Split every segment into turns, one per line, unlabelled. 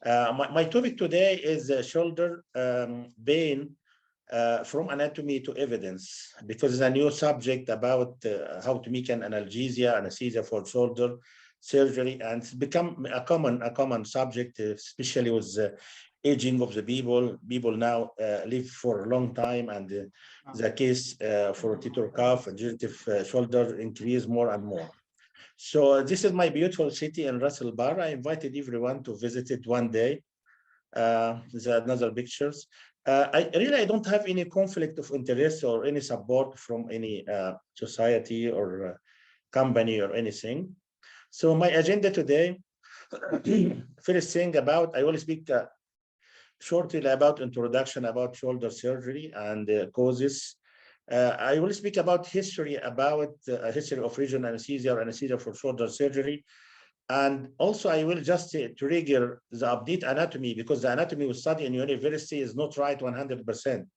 My topic today is shoulder pain from anatomy to evidence, because it's a new subject about how to make an analgesia, anesthesia for shoulder surgery, and it's become a common subject, especially with aging of the people. People now live for a long time, and the case for rotator cuff and degenerative shoulder increase more and more. So this is my beautiful city in Ras Al Bar. I invited everyone to visit it one day. There's another pictures. I don't have any conflict of interest or any support from any society or company or anything. So my agenda today, first thing I will speak shortly about introduction about shoulder surgery and causes. I will speak about history of regional anesthesia or anesthesia for shoulder surgery. And also I will just trigger the update anatomy, because the anatomy we study in university is not right 100%.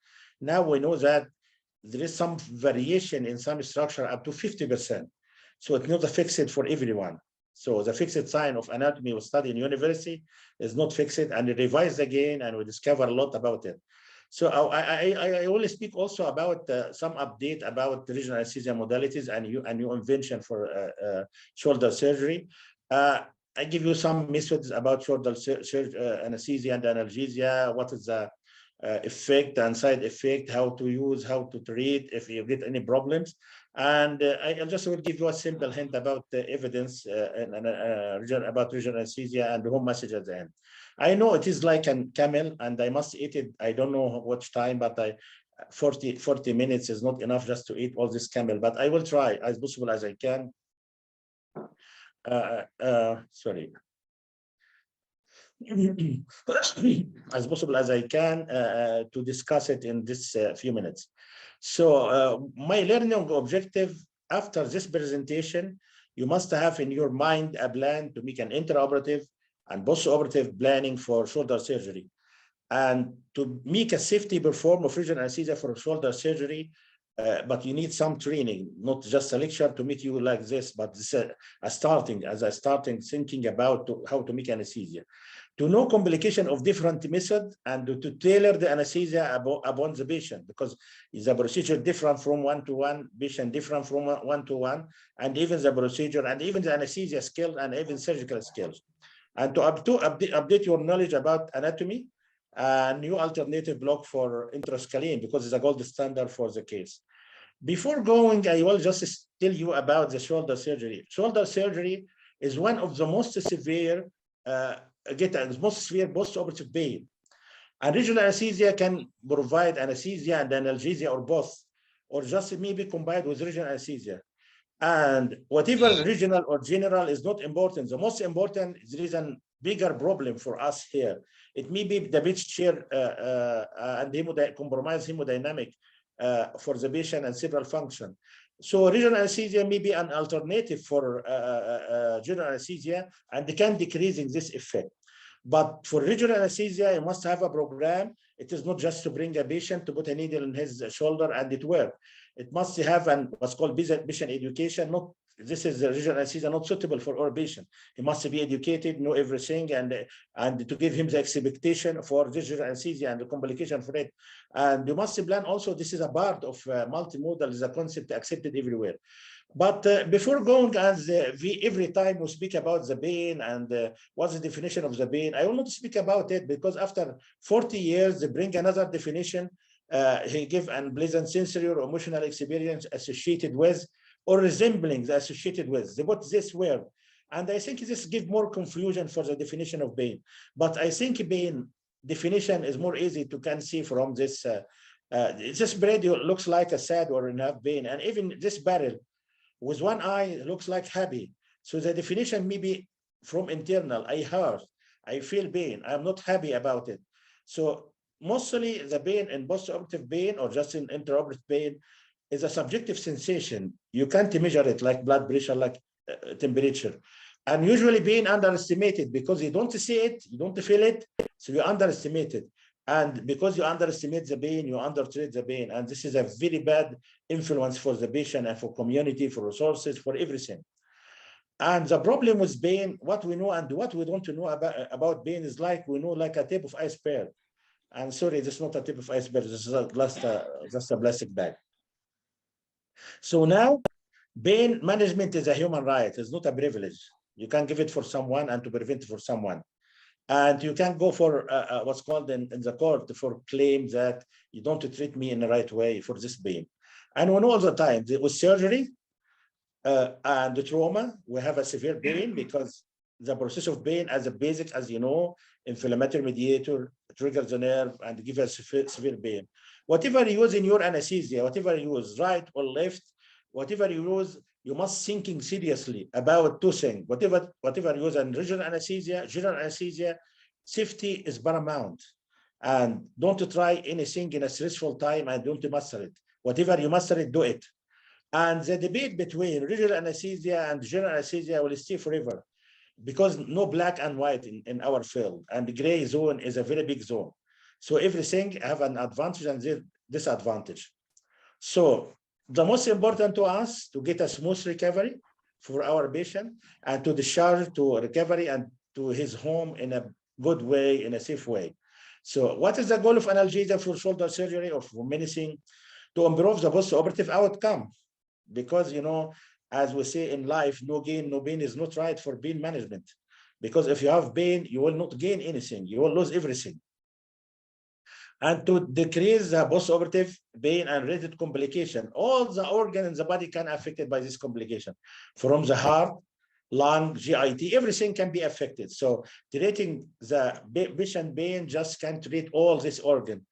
Now we know that there is some variation in some structure up to 50%. So it's not fixed for everyone. So the fixed sign of anatomy we study in university is not fixed, and revised again, and we discover a lot about it. So I will speak also about some update about regional anesthesia modalities and new invention for shoulder surgery. I give you some methods about shoulder anesthesia and analgesia, what is the effect and side effect, how to use, how to treat if you get any problems. And I just will give you a simple hint about the evidence about regional anesthesia and the home message at the end. I know it is like a camel, and I must eat it. I don't know what time, but 40 minutes is not enough just to eat all this camel, but I will try as possible as I can. Sorry. As possible as I can to discuss it in this few minutes. So my learning objective after this presentation, you must have in your mind a plan to make an intraoperative and post-operative planning for shoulder surgery. And to make a safety perform of regional anesthesia for shoulder surgery, but you need some training, not just a lecture to make you like this, but this as I starting thinking about how to make anesthesia. To know complication of different methods, and to tailor the anesthesia upon the patient, because the procedure different from one-to-one, patient different from one-to-one, and even the procedure and even the anesthesia skills and even surgical skills. And to update your knowledge about anatomy, a new alternative block for intrascalene, because it's a gold standard for the case. Before going, I will just tell you about the shoulder surgery. Shoulder surgery is one of the most severe post-operative pain. And regional anesthesia can provide anesthesia and analgesia or both, or just maybe combined with regional anesthesia. And whatever regional or general is not important. The most important is there is a bigger problem for us here. It may be the pitch chair and compromised hemodynamic for the patient and cerebral function. So regional anesthesia may be an alternative for general anesthesia, and they can decreasing this effect. But for regional anesthesia, you must have a program. It is not just to bring a patient to put a needle in his shoulder and it works. It must have what's called patient education. This is the regional anesthesia not suitable for our patient. He must be educated, know everything, and to give him the expectation for regional anesthesia and the complication for it. And you must plan also, this is a part of multimodal, is a concept accepted everywhere. But before going, as every time we speak about the pain and what's the definition of the pain, I will not speak about it, because after 40 years, they bring another definition. He give unpleasant sensory or emotional experience associated with or resembling the associated with. They put this word. And I think this gives more confusion for the definition of pain. But I think pain definition is more easy to can see from this. This bread looks like a sad or enough pain. And even this barrel with one eye looks like happy. So the definition may be from internal. I hurt, I feel pain, I'm not happy about it. So mostly the pain in post-operative pain or just in intraoperative pain is a subjective sensation. You can't measure it like blood pressure, like temperature. And usually being underestimated because you don't see it, you don't feel it, so you underestimate it. And because you underestimate the pain, you undertreat the pain. And this is a very bad influence for the patient and for community, for resources, for everything. And the problem with pain, what we know and what we don't know about pain is like we know like a tip of iceberg. And sorry, this is not a tip of iceberg. This is just a plastic bag. So now, pain management is a human right. It's not a privilege. You can give it for someone and to prevent it for someone. And you can go for what's called in the court for claim that you don't treat me in the right way for this pain. And we know all the time with surgery and the trauma, we have a severe pain because the process of pain as a basic, as you know, inflammatory mediator triggers the nerve and gives us severe pain. Whatever you use in your anesthesia, whatever you use, right or left, whatever you use, you must thinking seriously about two things. Whatever you use in regional anesthesia, safety is paramount. And don't try anything in a stressful time and don't master it. Whatever you master it, do it. And the debate between regional anesthesia and general anesthesia will stay forever because no black and white in our field. And the gray zone is a very big zone. So everything have an advantage and disadvantage. So the most important to us to get a smooth recovery for our patient and to discharge to recovery and to his home in a good way, in a safe way. So what is the goal of analgesia for shoulder surgery or for menacing? To improve the post-operative outcome. Because, you know, as we say in life, no gain, no pain is not right for pain management. Because if you have pain, you will not gain anything. You will lose everything. And to decrease the post-operative pain and related complication, all the organs in the body can be affected by this complication. From the heart, lung, GIT, everything can be affected. So treating the patient pain just can treat all this organ.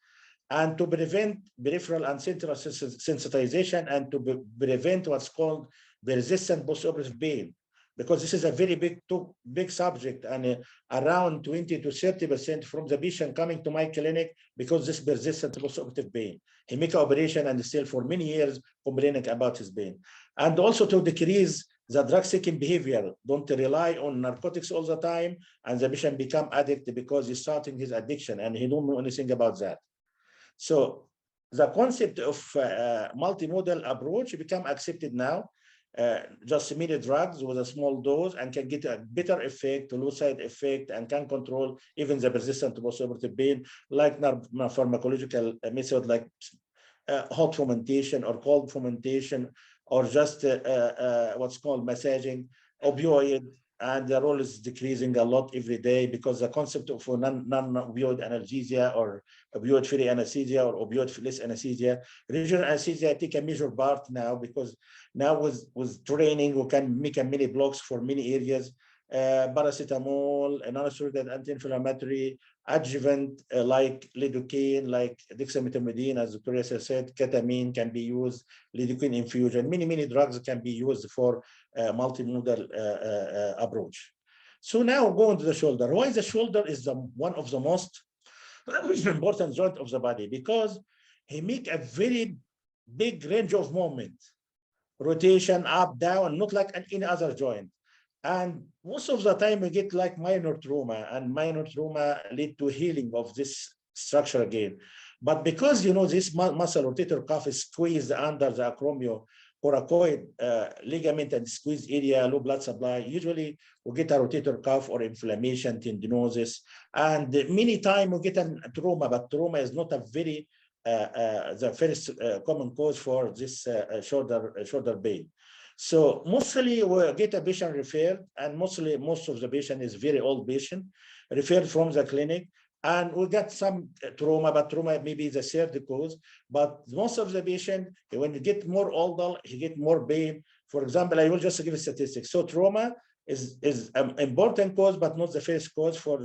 And to prevent peripheral and central sensitization and to prevent what's called persistent post-operative pain, because this is a very big subject, and around 20 to 30% from the patient coming to my clinic because this persistent post-operative pain. He make an operation and still for many years complaining about his pain. And also to decrease the drug-seeking behavior. Don't rely on narcotics all the time, and the patient become addict because he's starting his addiction and he don't know anything about that. So the concept of multimodal approach become accepted now. Just many drugs with a small dose and can get a better effect, low side effect, and can control even the persistent post-operative pain, like pharmacological method like hot fomentation or cold fomentation, or just what's called massaging, opioid. And the role is decreasing a lot every day because the concept of non-opioid analgesia or opioid-free anesthesia or opioid-less anesthesia, regional anesthesia take a major part now because now with training we can make a many blocks for many areas. Paracetamol, non-steroidal anti-inflammatory, adjuvant like lidocaine, like dexamethasone, as Dr. Yasser said, ketamine can be used, lidocaine infusion, many drugs can be used for multimodal approach. So now going to the shoulder. Why the shoulder is one of the most important joint of the body? Because he make a very big range of movement, rotation, up, down, not like any other joint. And most of the time we get like minor trauma, and minor trauma lead to healing of this structure again. But because, you know, this muscle rotator cuff is squeezed under the acromiocoracoid ligament and squeezed area, low blood supply, usually we get a rotator cuff or inflammation, tendinosis, and many times we get a trauma, but trauma is not a very the first common cause for this shoulder pain. So mostly we get a patient referred, and most of the patient is very old patient referred from the clinic, and we got some trauma, but trauma maybe the third cause. But most of the patient, when you get more older, he get more pain. For example, I will just give a statistic. So trauma is an important cause, but not the first cause for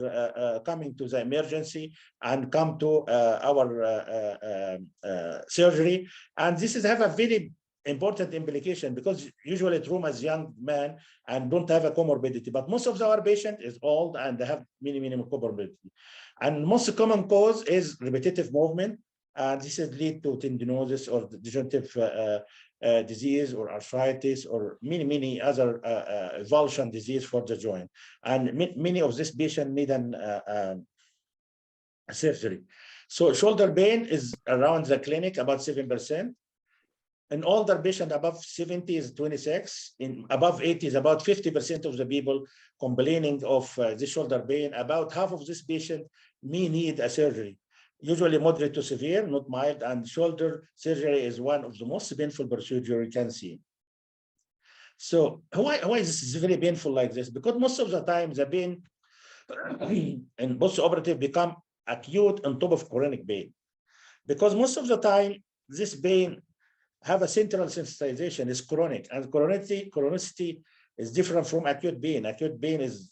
coming to the emergency and come to our surgery. And this is have a very important implication because usually trauma is young man and don't have a comorbidity, but most of our patient is old and they have many comorbidity. And most common cause is repetitive movement, and this is lead to tendinosis or degenerative disease or arthritis or many other avulsion disease for the joint. And many of this patient need an surgery. So shoulder pain is around the clinic about 7%. In older patient above 70 is 26, in above 80 is about 50% of the people complaining of this shoulder pain. About half of this patient may need a surgery, usually moderate to severe, not mild, and shoulder surgery is one of the most painful procedure you can see. So why is this very painful like this? Because most of the time the pain in post-operative become acute on top of chronic pain. Because most of the time this pain have a central sensitization, is chronic, and chronicity is different from acute pain. Acute pain is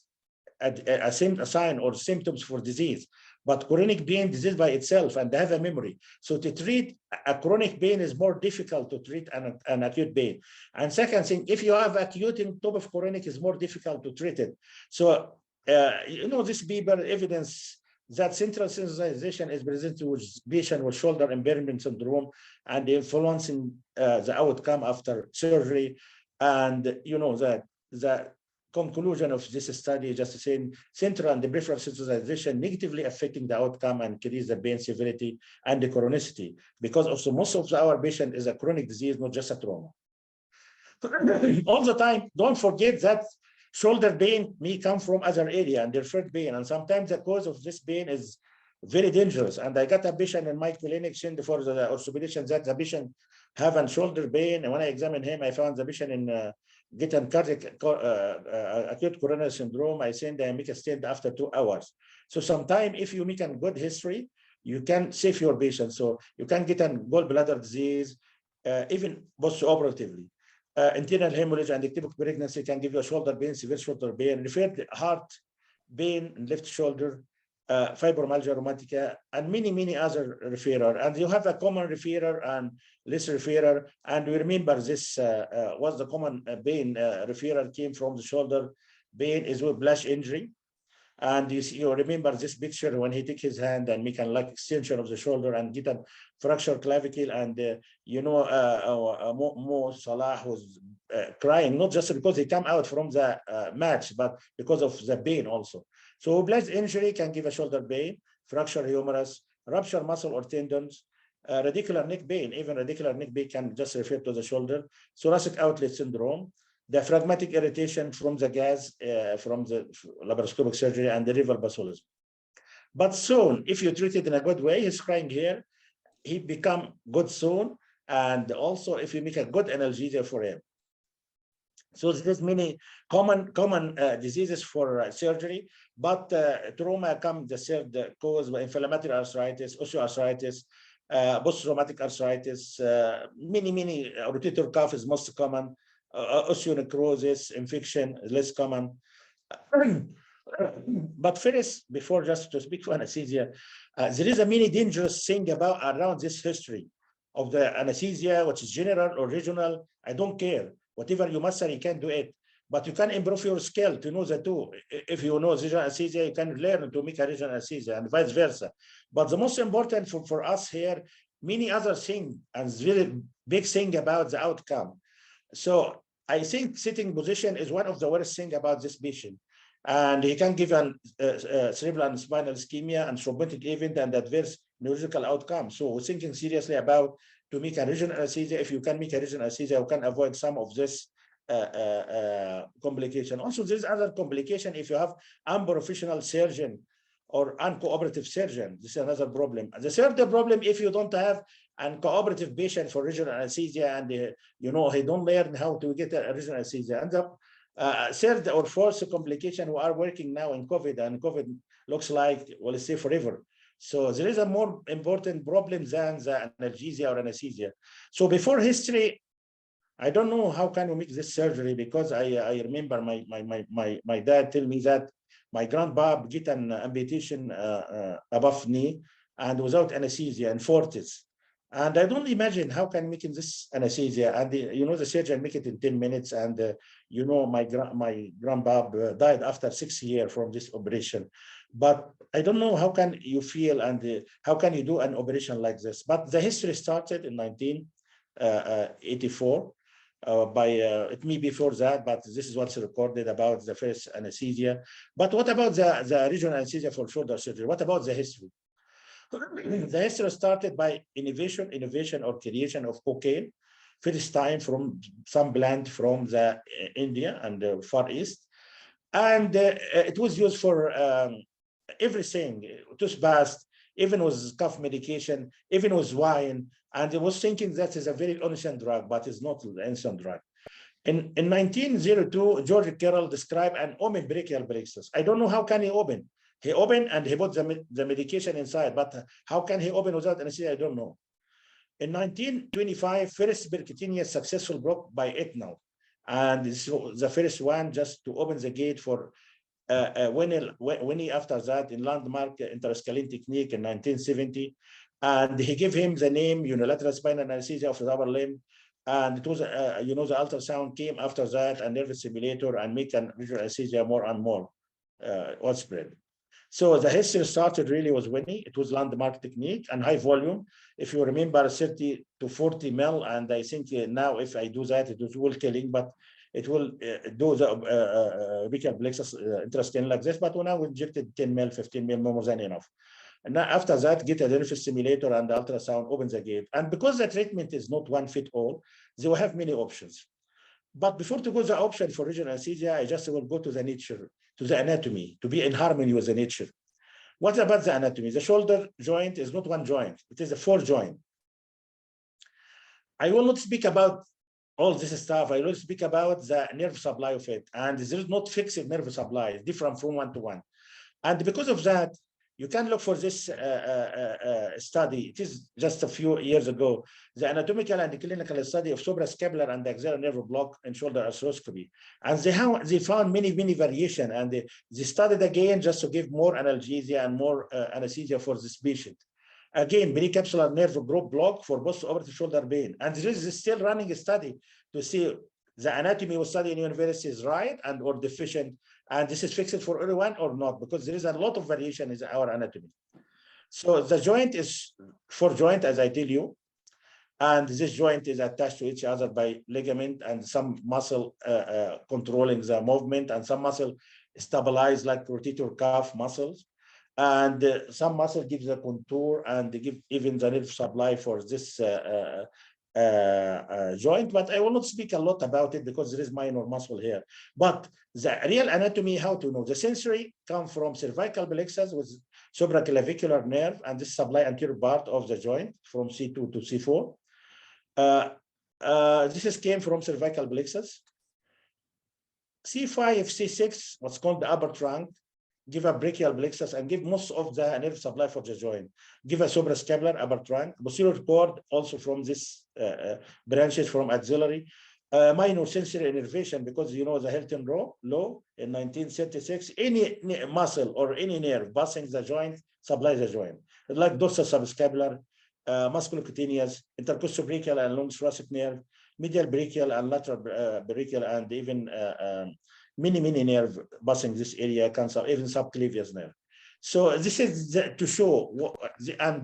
a sign or symptoms for disease, but chronic pain disease by itself and they have a memory. So to treat a chronic pain is more difficult to treat an acute pain. And second thing, if you have acute on top of chronic, is more difficult to treat it. So this people evidence that central sensitization is presented with patient with shoulder impairment syndrome and influencing the outcome after surgery. And that the conclusion of this study just saying central and the peripheral sensitization negatively affecting the outcome and increase the pain severity and the chronicity, because also most of our patient is a chronic disease, not just a trauma. All the time, don't forget that shoulder pain may come from other area and deferred pain, and sometimes the cause of this pain is very dangerous. And I got a patient in my clinic for the orthopedician that the patient have a shoulder pain, and when I examined him, I found the patient in getting cardiac acute coronary syndrome. I send them make a stent after 2 hours. So sometimes if you make a good history, you can save your patient. So you can get a gallbladder disease, even post-operatively. Internal hemorrhage and ectopic pregnancy can give you a shoulder pain, severe shoulder pain, referred heart pain in left shoulder, fibromyalgia rheumatica, and many other referrer. And you have a common referrer and less referrer. And we remember this was the common pain referrer came from the shoulder pain is with blast injury. And you remember this picture when he take his hand and make a like extension of the shoulder and get a fractured clavicle. And Mo Salah was crying, not just because he come out from the match, but because of the pain also. So blast injury can give a shoulder pain, fracture humerus, rupture muscle or tendons, radicular neck pain. Even radicular neck pain can just refer to the shoulder, thoracic outlet syndrome, diaphragmatic irritation from the gas from the laparoscopic surgery, and the river pathology. But soon, if you treat it in a good way, he's crying here, he become good soon. And also if you make a good analgesia for him. So there's many common diseases for surgery, but trauma come the third cause, inflammatory arthritis, osteoarthritis, post-traumatic arthritis, many rotator cuff is most common, osteonecrosis, infection is less common. But first, before just to speak for anesthesia, there is a many dangerous thing around this history of the anesthesia, which is general or regional. I don't care. Whatever you master, you can do it. But you can improve your skill to know the two. If you know regional anesthesia, you can learn to make a regional anesthesia and vice versa. But the most important for us here, many other things, and really big thing about the outcome. So I think sitting position is one of the worst things about this patient. And he can give a cerebral and spinal ischemia and thrombotic event and adverse neurological outcome. So we're thinking seriously about to make a regional anesthesia. If you can make a regional anesthesia, you can avoid some of this complication. Also, there's other complication if you have unprofessional surgeon or uncooperative surgeon. This is another problem. The third problem, if you don't have an cooperative patient for regional anesthesia and he don't learn how to get a regional anesthesia. And the third or fourth complication, we are working now in COVID, and COVID looks like will stay forever. So there is a more important problem than the analgesia or anesthesia. So before history, I don't know how can we make this surgery, because I remember my dad tell me that my grandpa get an amputation above knee and without anesthesia in 40s. And I don't imagine how can make this anesthesia. And the surgeon make it in 10 minutes. And my grandpa died after 6 years from this operation. But I don't know how can you feel and how can you do an operation like this. But the history started in 1984 it may be before that, but this is what's recorded about the first anesthesia. But what about the regional anesthesia for shoulder surgery? What about the history? The history started by innovation or creation of cocaine. first time from some plant from the India and the Far East. And it was used for everything, toothpaste, even with cough medication, even with wine. And I was thinking that is a very innocent drug, but it's not an innocent drug. In 1902, George Carroll described an open brachial plexus. I don't know how can he open. He opened and he put the medication inside, but how can he open without anesthesia? I don't know. In 1925, first percutaneous successful block by Etna. And this was the first one just to open the gate for Winnie after that in landmark interscalene technique in 1970. And he gave him the name unilateral spinal anesthesia of the upper limb. And it was, the ultrasound came after that, and nerve simulator and make an visual anesthesia more and more widespread. So the history started really with Winnie. It was landmark technique and high volume. If you remember, 30 to 40 mil, and I think now if I do that, it will killing, but it will do the brachial plexus intrascranial like this. But now we injected 10 mil, 15 mil, more than enough. And now after that, get a nerve stimulator and ultrasound, open the gate. And because the treatment is not one fit all, they will have many options. But before to go to the option for regional anesthesia, I just will go to the nature, to the anatomy, to be in harmony with the nature. What about the anatomy? The shoulder joint is not one joint, it is a four joint. I will not speak about all this stuff. I will speak about the nerve supply of it. And there is not fixed nerve supply, it's different from one to one. And because of that, you can look for this study. It is just a few years ago, the anatomical and clinical study of suprascapular and axillary nerve block in shoulder arthroscopy. And they found many variation, and they studied again just to give more analgesia and more anesthesia for this patient. Again, pericapsular nerve group block for post-operative shoulder pain. And there is still running a study to see the anatomy we study in university is right and or deficient, and this is fixed for everyone or not, because there is a lot of variation in our anatomy. So the joint is four joint, as I tell you, and this joint is attached to each other by ligament and some muscle controlling the movement, and some muscle stabilize like rotator cuff muscles, and some muscle gives the contour and they give even the nerve supply for this joint. But I will not speak a lot about it because there is minor muscle here. But the real anatomy, how to know? The sensory come from cervical plexus with supraclavicular nerve, and this supply anterior part of the joint from C2 to C4. This came from cervical plexus. C5, C6, what's called the upper trunk, give a brachial plexus and give most of the nerve supply for the joint. Give a suprascapular upper trunk, posterior cord also from this branches from axillary. Minor sensory innervation, because you know the Hilton law in 1936, any muscle or any nerve passing the joint supplies the joint, like dorsal subscapular, musculocutaneous, intercostal brachial and long thoracic nerve, medial brachial and lateral brachial, and even many nerve passing this area, cancer, even subclavius nerve. So this is to show,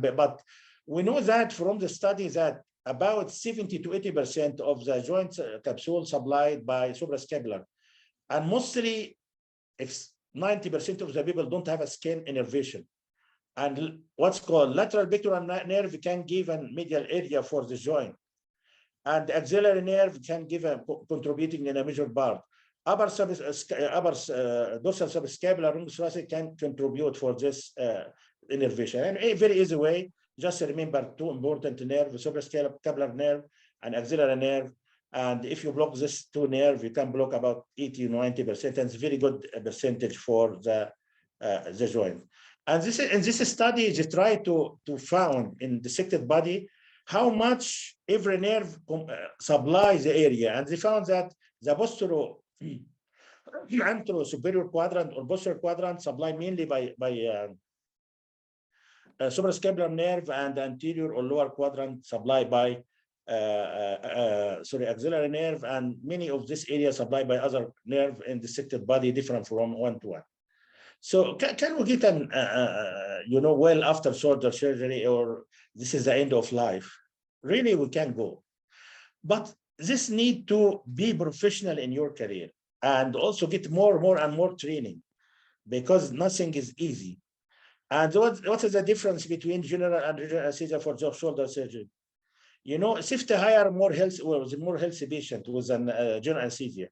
but we know that from the study that about 70 to 80% of the joint capsule supplied by suprascapular, and mostly 90% of the people don't have a skin innervation. And what's called lateral pectoral nerve can give a medial area for the joint, and the axillary nerve can give a contributing in a major part. Upper dorsal subscapular long thoracic can contribute for this innervation. And a very easy way, just remember two important nerves, suprascapular nerve and axillary nerve. And if you block this two nerve, you can block about 80 to 90%, and it's very good percentage for the joint. And this in this study, they try to found in dissected body how much every nerve supplies the area, and they found that the posterior superior quadrant or posterior quadrant supplied mainly by suprascapular nerve, and anterior or lower quadrant supplied by axillary nerve, and many of this area supplied by other nerve in dissected body, different from one to one. So can we get an well after shoulder surgery, or this is the end of life? Really, we can go, but this need to be professional in your career, and also get more and more training, because nothing is easy. And what is the difference between general and regional anesthesia for shoulder surgery? safety higher, more healthy, was a more healthy patient with an general anesthesia.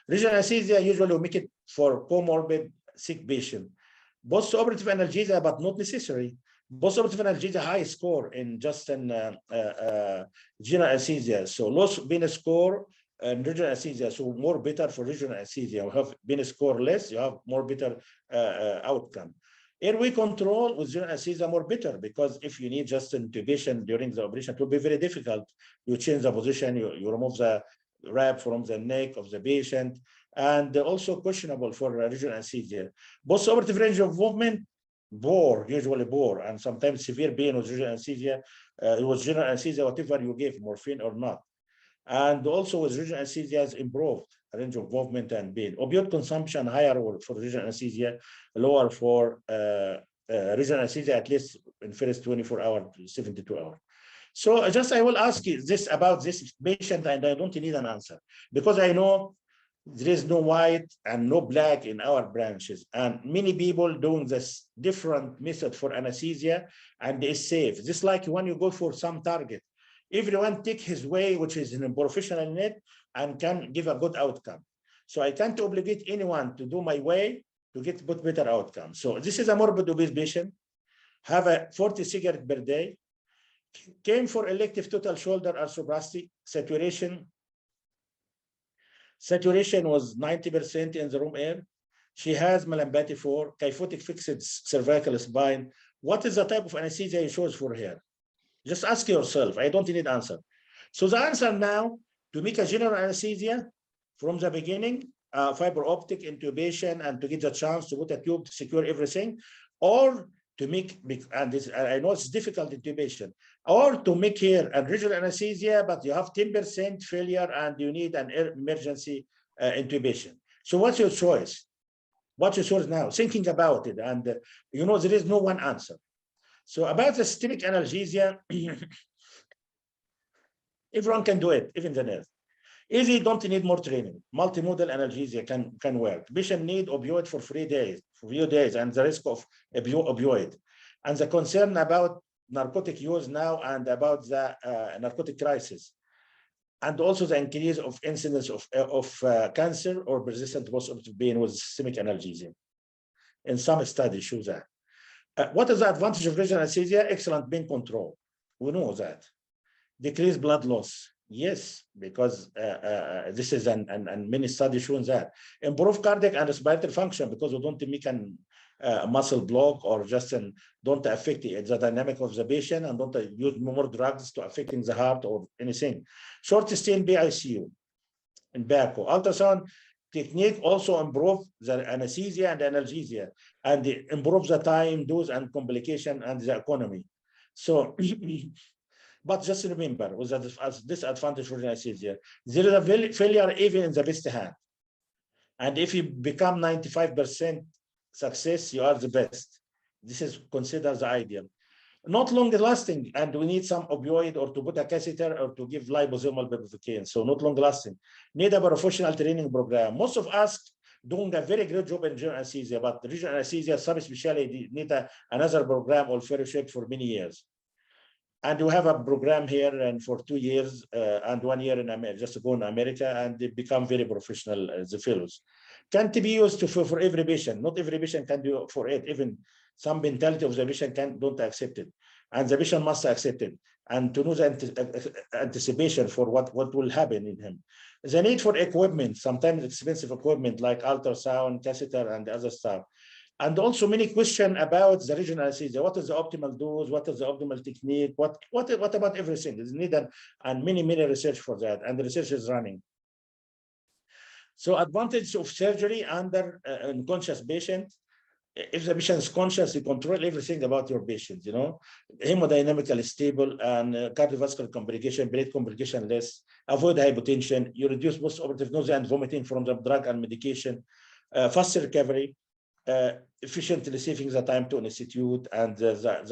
Regional anesthesia usually we make it for comorbid sick patient. Post-operative analgesia, but not necessary. Post-operative analgesia high score in just an general anesthesia. So low venous score and regional anesthesia, so more better for regional anesthesia. You have venous score less, you have more better outcome. Airway control with general anesthesia more better, because if you need just intubation during the operation, it will be very difficult. You change the position, you remove the wrap from the neck of the patient, and also questionable for regional anesthesia. Post-operative range of movement, usually poor, and sometimes severe pain with regional anesthesia. It was general anesthesia, whatever you give, morphine or not. And also with regional anesthesia has improved range of movement and pain. Opioid consumption higher for regional anesthesia, lower for regional anesthesia, at least in first 24 hours, 72 hours. So I will ask you this about this patient, and I don't need an answer, because I know there is no white and no black in our branches, and many people doing this different method for anesthesia, and it's safe. Just like when you go for some target, everyone take his way, which is in a professional net, and can give a good outcome. So I can't obligate anyone to do my way to get good, better outcome. So this is a morbid obese patient, have a 40 cigarettes per day, came for elective total shoulder arthroplasty, saturation was 90% in the room air. She has Malambati 4, kyphotic fixed cervical spine. What is the type of anesthesia you chose for her? Just ask yourself. I don't need answer. So the answer now, to make a general anesthesia from the beginning, fiber optic intubation, and to get the chance to put a tube to secure everything, or to make, and this, I know it's difficult intubation, or to make here a regional anesthesia, but you have 10% failure and you need an emergency intubation. So what's your choice? What's your choice now? Thinking about it, and there is no one answer. So about the systemic analgesia, everyone can do it, even the nurse. Easy, don't need more training. Multimodal analgesia can work. Patient need opioid for 3 days, few days, and the risk of opioid. And the concern about narcotic use now, and about the narcotic crisis. And also the increase of incidence of cancer or persistent post-operative pain with systemic analgesia. In some studies show that. What is the advantage of regional anesthesia? Excellent pain control. We know that. Decreased blood loss. Yes, because this is, and many studies showing that. Improve cardiac and respiratory function, because we don't make a muscle block, or just don't affect the dynamic of the patient, and don't use more drugs to affecting the heart or anything. Short stay in BICU, in BACO. Ultrasound technique also improve the anesthesia and analgesia, and improve the time, dose, and complication, and the economy. So, but just remember, with as disadvantage for anesthesia, there is a failure even in the best hand. And if you become 95% success, you are the best. This is considered the ideal. Not long lasting, and we need some opioid, or to put a catheter, or to give liposomal bupivacaine. So not long lasting. Need a professional training program. Most of us doing a very great job in general anesthesia, but regional anesthesia subspecialty need another program or fellowship for many years. And you have a program here, and for 2 years and 1 year in America, just to go in America, and they become very professional, the fellows. Can't be used for every patient. Not every patient can do for it. Even some mentality of the patient don't accept it. And the patient must accept it. And to know the anticipation for what will happen in him. The need for equipment, sometimes expensive equipment like ultrasound, catheter, and other stuff. And also many questions about the regional anesthesia. What is the optimal dose? What is the optimal technique? What about everything? There's need and many research for that, and the research is running. So advantage of surgery under unconscious patient. If the patient is conscious, you control everything about your patient, hemodynamically stable, and cardiovascular complication, blood complication less, avoid hypotension, you reduce post-operative nausea and vomiting from the drug and medication, faster recovery, efficiently saving the time to an institute, and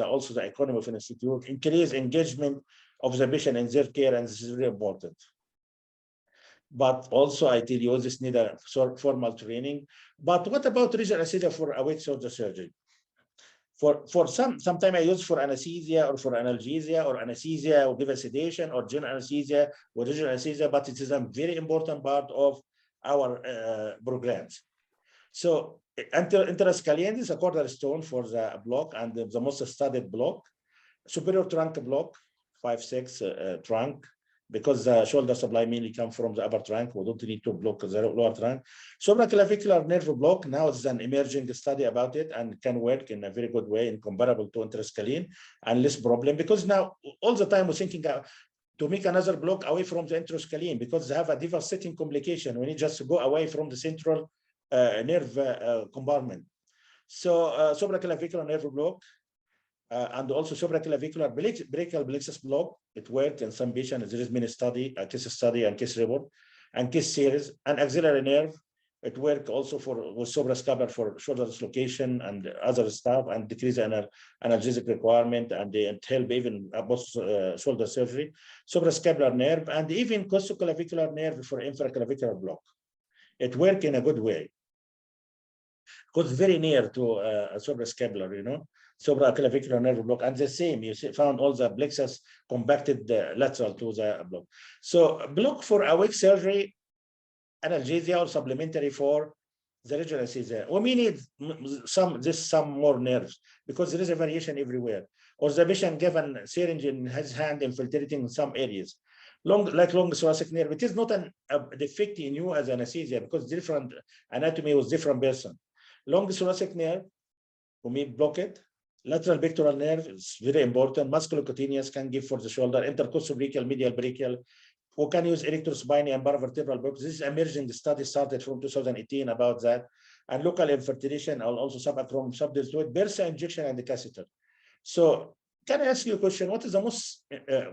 also the economy of an institute, increase engagement of the patient in their care, and this is very important. But also, I tell you, this need a formal training. But what about regional anesthesia for awake shoulder surgery? For sometimes I use for anesthesia or for analgesia, or anesthesia or give a sedation, or general anesthesia or regional anesthesia, but it is a very important part of our programs. So interscalene is a cornerstone for the block and the most studied block. Superior trunk block, 5-6 trunk, because the shoulder supply mainly come from the upper trunk. We don't need to block the lower trunk. Supraclavicular nerve block, now it's an emerging study about it and can work in a very good way and comparable to interscalene and less problem, because now all the time we're thinking to make another block away from the interscalene because they have a devastating complication when you just go away from the central nerve compartment. So supraclavicular nerve block, and also supraclavicular brachial plexus block. It worked in some patients. There is many study, a case study and case report and case series. And axillary nerve, it worked also with suprascapular for shoulder dislocation and other stuff, and decrease analgesic requirement, and it help even post shoulder surgery. Suprascapular nerve, and even costoclavicular nerve for infraclavicular block. It worked in a good way because very near to suprascapular, you know. Supraclavicular nerve block, and the same, you found all the plexus compacted lateral to the block. So block for awake surgery, analgesia, or supplementary for the regional anesthesia. We need some more nerves because there is a variation everywhere. Or the patient given syringe in his hand infiltrating in some areas. Long thoracic nerve, it is not a defect in you as anesthesia because different anatomy was different person. Long thoracic nerve, we may block it. Lateral pectoral nerve is very important. Musculocutaneous can give for the shoulder. Intercostal brachial, medial brachial. We can use erectospinal and paravertebral blocks. This is emerging study started from 2018 about that. And local infiltration, and also subacromial subdiluted, bursa injection, and the catheter. So can I ask you a question? What is the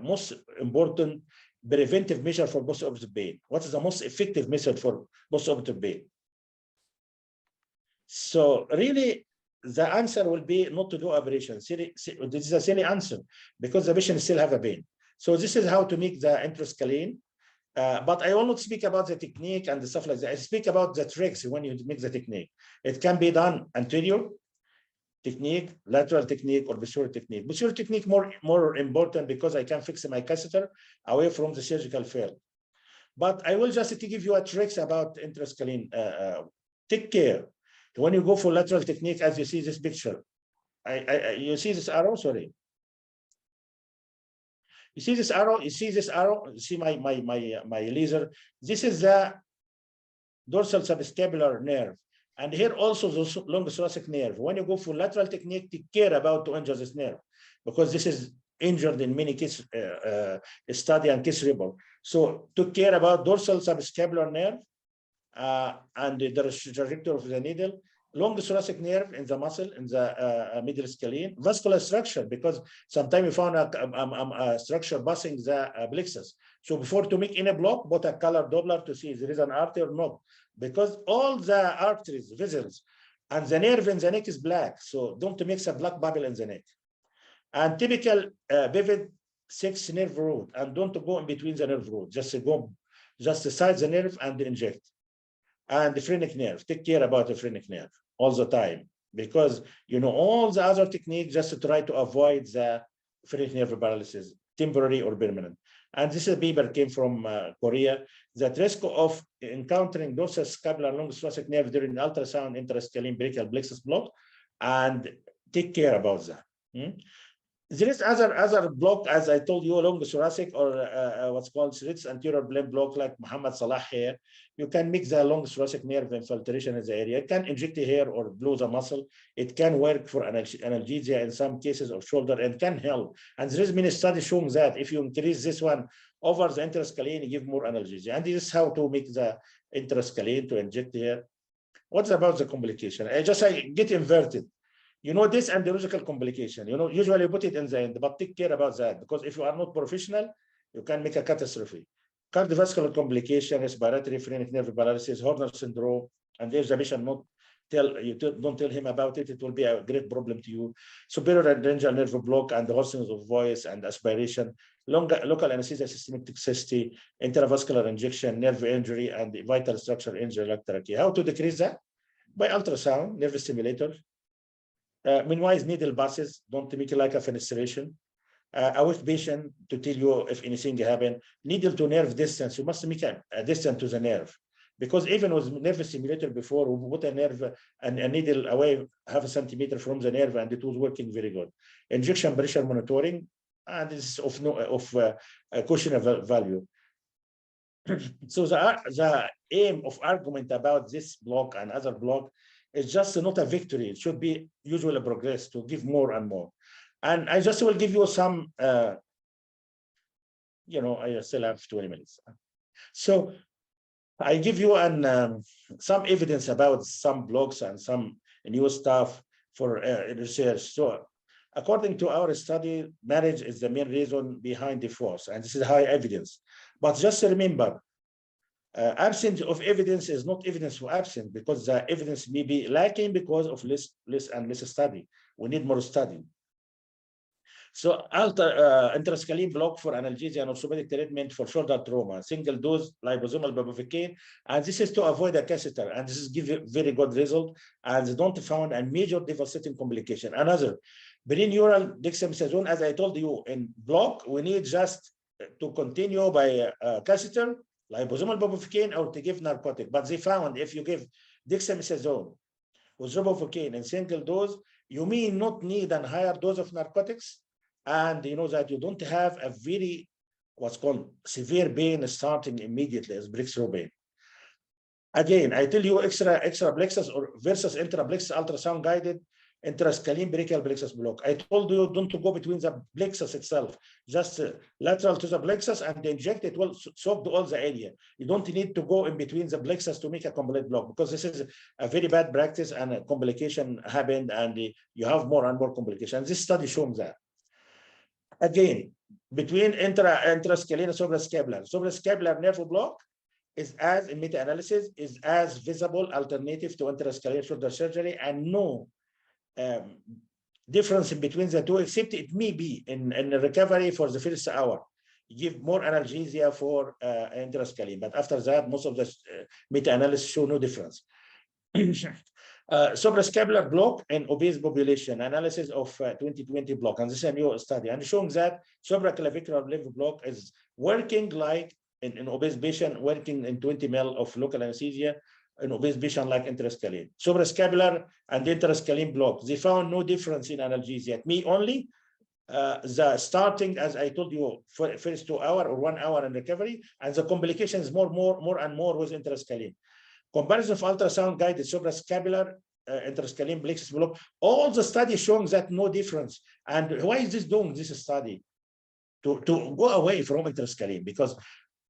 most important preventive measure for post-operative pain? What is the most effective method for post-operative pain? So really, the answer will be not to do operation. This is a silly answer because the patient still have a pain. So this is how to make the interscalene. But I will not speak about the technique and the stuff like that. I speak about the tricks when you make the technique. It can be done anterior technique, lateral technique, or posterior technique. Posterior technique more important because I can fix my catheter away from the surgical field. But I will just give you a tricks about interscalene. Take care. When you go for lateral technique, as you see this picture, you see this arrow, sorry. You see this arrow, you see my laser. This is the dorsal subscapular nerve. And here also the long thoracic nerve. When you go for lateral technique, take care about to injure this nerve because this is injured in many case study and case report. So take care about dorsal subscapular nerve, and the trajectory of the needle, long thoracic nerve in the muscle, in the middle scalene, vascular structure, because sometimes you found a structure passing the plexus. So before to make any block, put a color Doppler to see if there is an artery or not, because all the arteries, vessels, and the nerve in the neck is black. So don't mix a black bubble in the neck. And typical pivot 6 nerve root, and don't go in between the nerve root, just beside the nerve and inject. And the phrenic nerve, take care about the phrenic nerve all the time, because you know all the other techniques just to try to avoid the phrenic nerve paralysis, temporary or permanent. And this paper came from Korea. That risk of encountering dorsal scapular long thoracic nerve during ultrasound interscalene brachial plexus block, and take care about that. There is other block, as I told you, long thoracic or what's called Schritt's anterior blend block, like Muhammad Salah here. You can mix the long thoracic nerve infiltration in the area. It can inject here or blow the muscle. It can work for analgesia in some cases of shoulder and can help. And there is many studies showing that if you increase this one over the interscalene, you give more analgesia. And this is how to make the interscalene to inject here. What's about the complication? I get inverted. You know, this andrological complication, you know, usually you put it in the end, but take care about that, because if you are not professional, you can make a catastrophe. Cardiovascular complication, respiratory phrenic nerve paralysis, Horner syndrome, and if the patient don't tell him about it, it will be a great problem to you. Superior laryngeal nerve block and hoarseness of voice and aspiration, local anesthesia, systemic toxicity, intravascular injection, nerve injury, and vital structure injury like trachea. How to decrease that? By ultrasound, nerve stimulator, Meanwhile, needle passes, don't make it like a fenestration. Awake patient to tell you if anything happened. Needle to nerve distance, you must make a distance to the nerve. Because even with nerve stimulator before, we put a nerve and a needle away 0.5 centimeter from the nerve, and it was working very good. Injection pressure monitoring, and this is of questionable value. So the aim of argument about this block and other block is just not a victory. It should be usual progress to give more and more. And I just will give you some, I still have 20 minutes. So I give you some evidence about some blogs and some new stuff for research. So according to our study, marriage is the main reason behind divorce, and this is high evidence. But just remember, absence of evidence is not evidence for absence, because the evidence may be lacking because of less study. We need more study. So intrascalene block for analgesia and orthopedic treatment for shoulder trauma, single dose liposomal bupivacaine, and this is to avoid a catheter, and this is give a very good result, and they don't found a major devastating complication. Another, perineural dexamethasone, as I told you, in block, we need just to continue by catheter, liposomal bupivacaine, or to give narcotic. But they found if you give dexamethasone with bupivacaine in single dose, you may not need a higher dose of narcotics, and you know that you don't have a very what's called severe pain starting immediately as breakthrough pain. Again, I tell you extra plexus or versus intraplexus ultrasound guided intrascalene brachial plexus block. I told you don't go between the plexus itself, just lateral to the plexus, and inject it will soak all the area. You don't need to go in between the plexus to make a complete block, because this is a very bad practice and a complication happened, and you have more and more complications. This study shows that. Again, between intrascalene and suprascapular nerve block is as in meta-analysis is as visible alternative to intrascalene shoulder surgery, and no difference in between the two, except it may be in recovery for the first hour. You give more analgesia for intrascalene, but after that, most of the meta-analysis show no difference. Suprascapular block in obese population, analysis of 2020 block, and this is a new study, and showing that supraclavicular nerve block is working like in obese patient, working in 20 ml of local anesthesia in obese patient like intrascalene. Suprascapular and intrascalene block, they found no difference in analgesia. Me only the starting, as I told you, for first 2 hours or 1 hour in recovery, and the complications more and more with intrascalene. Comparison of ultrasound guided suprascapular intrascalene plexus block, all the studies showing that no difference. And why is this doing this study? To go away from intrascalene, because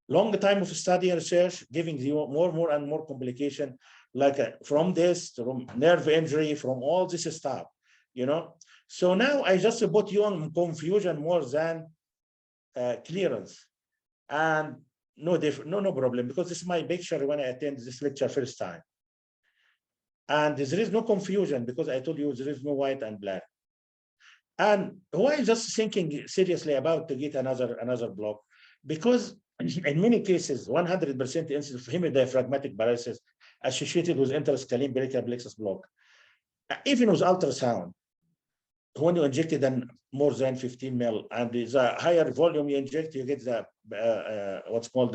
long time of study and research giving you more and more complication, like from this, from nerve injury, from all this stuff, you know. So now I just put you on confusion more than clearance, and no problem, because this is my picture when I attend this lecture first time, and there is no confusion because I told you there is no white and black. And why just thinking seriously about to get another block? Because in many cases, 100% incidence of hemodiaphragmatic paralysis associated with intrascalene brachial plexus block, even with ultrasound. When you injected more than 15 ml, and the higher volume you inject, you get the what's called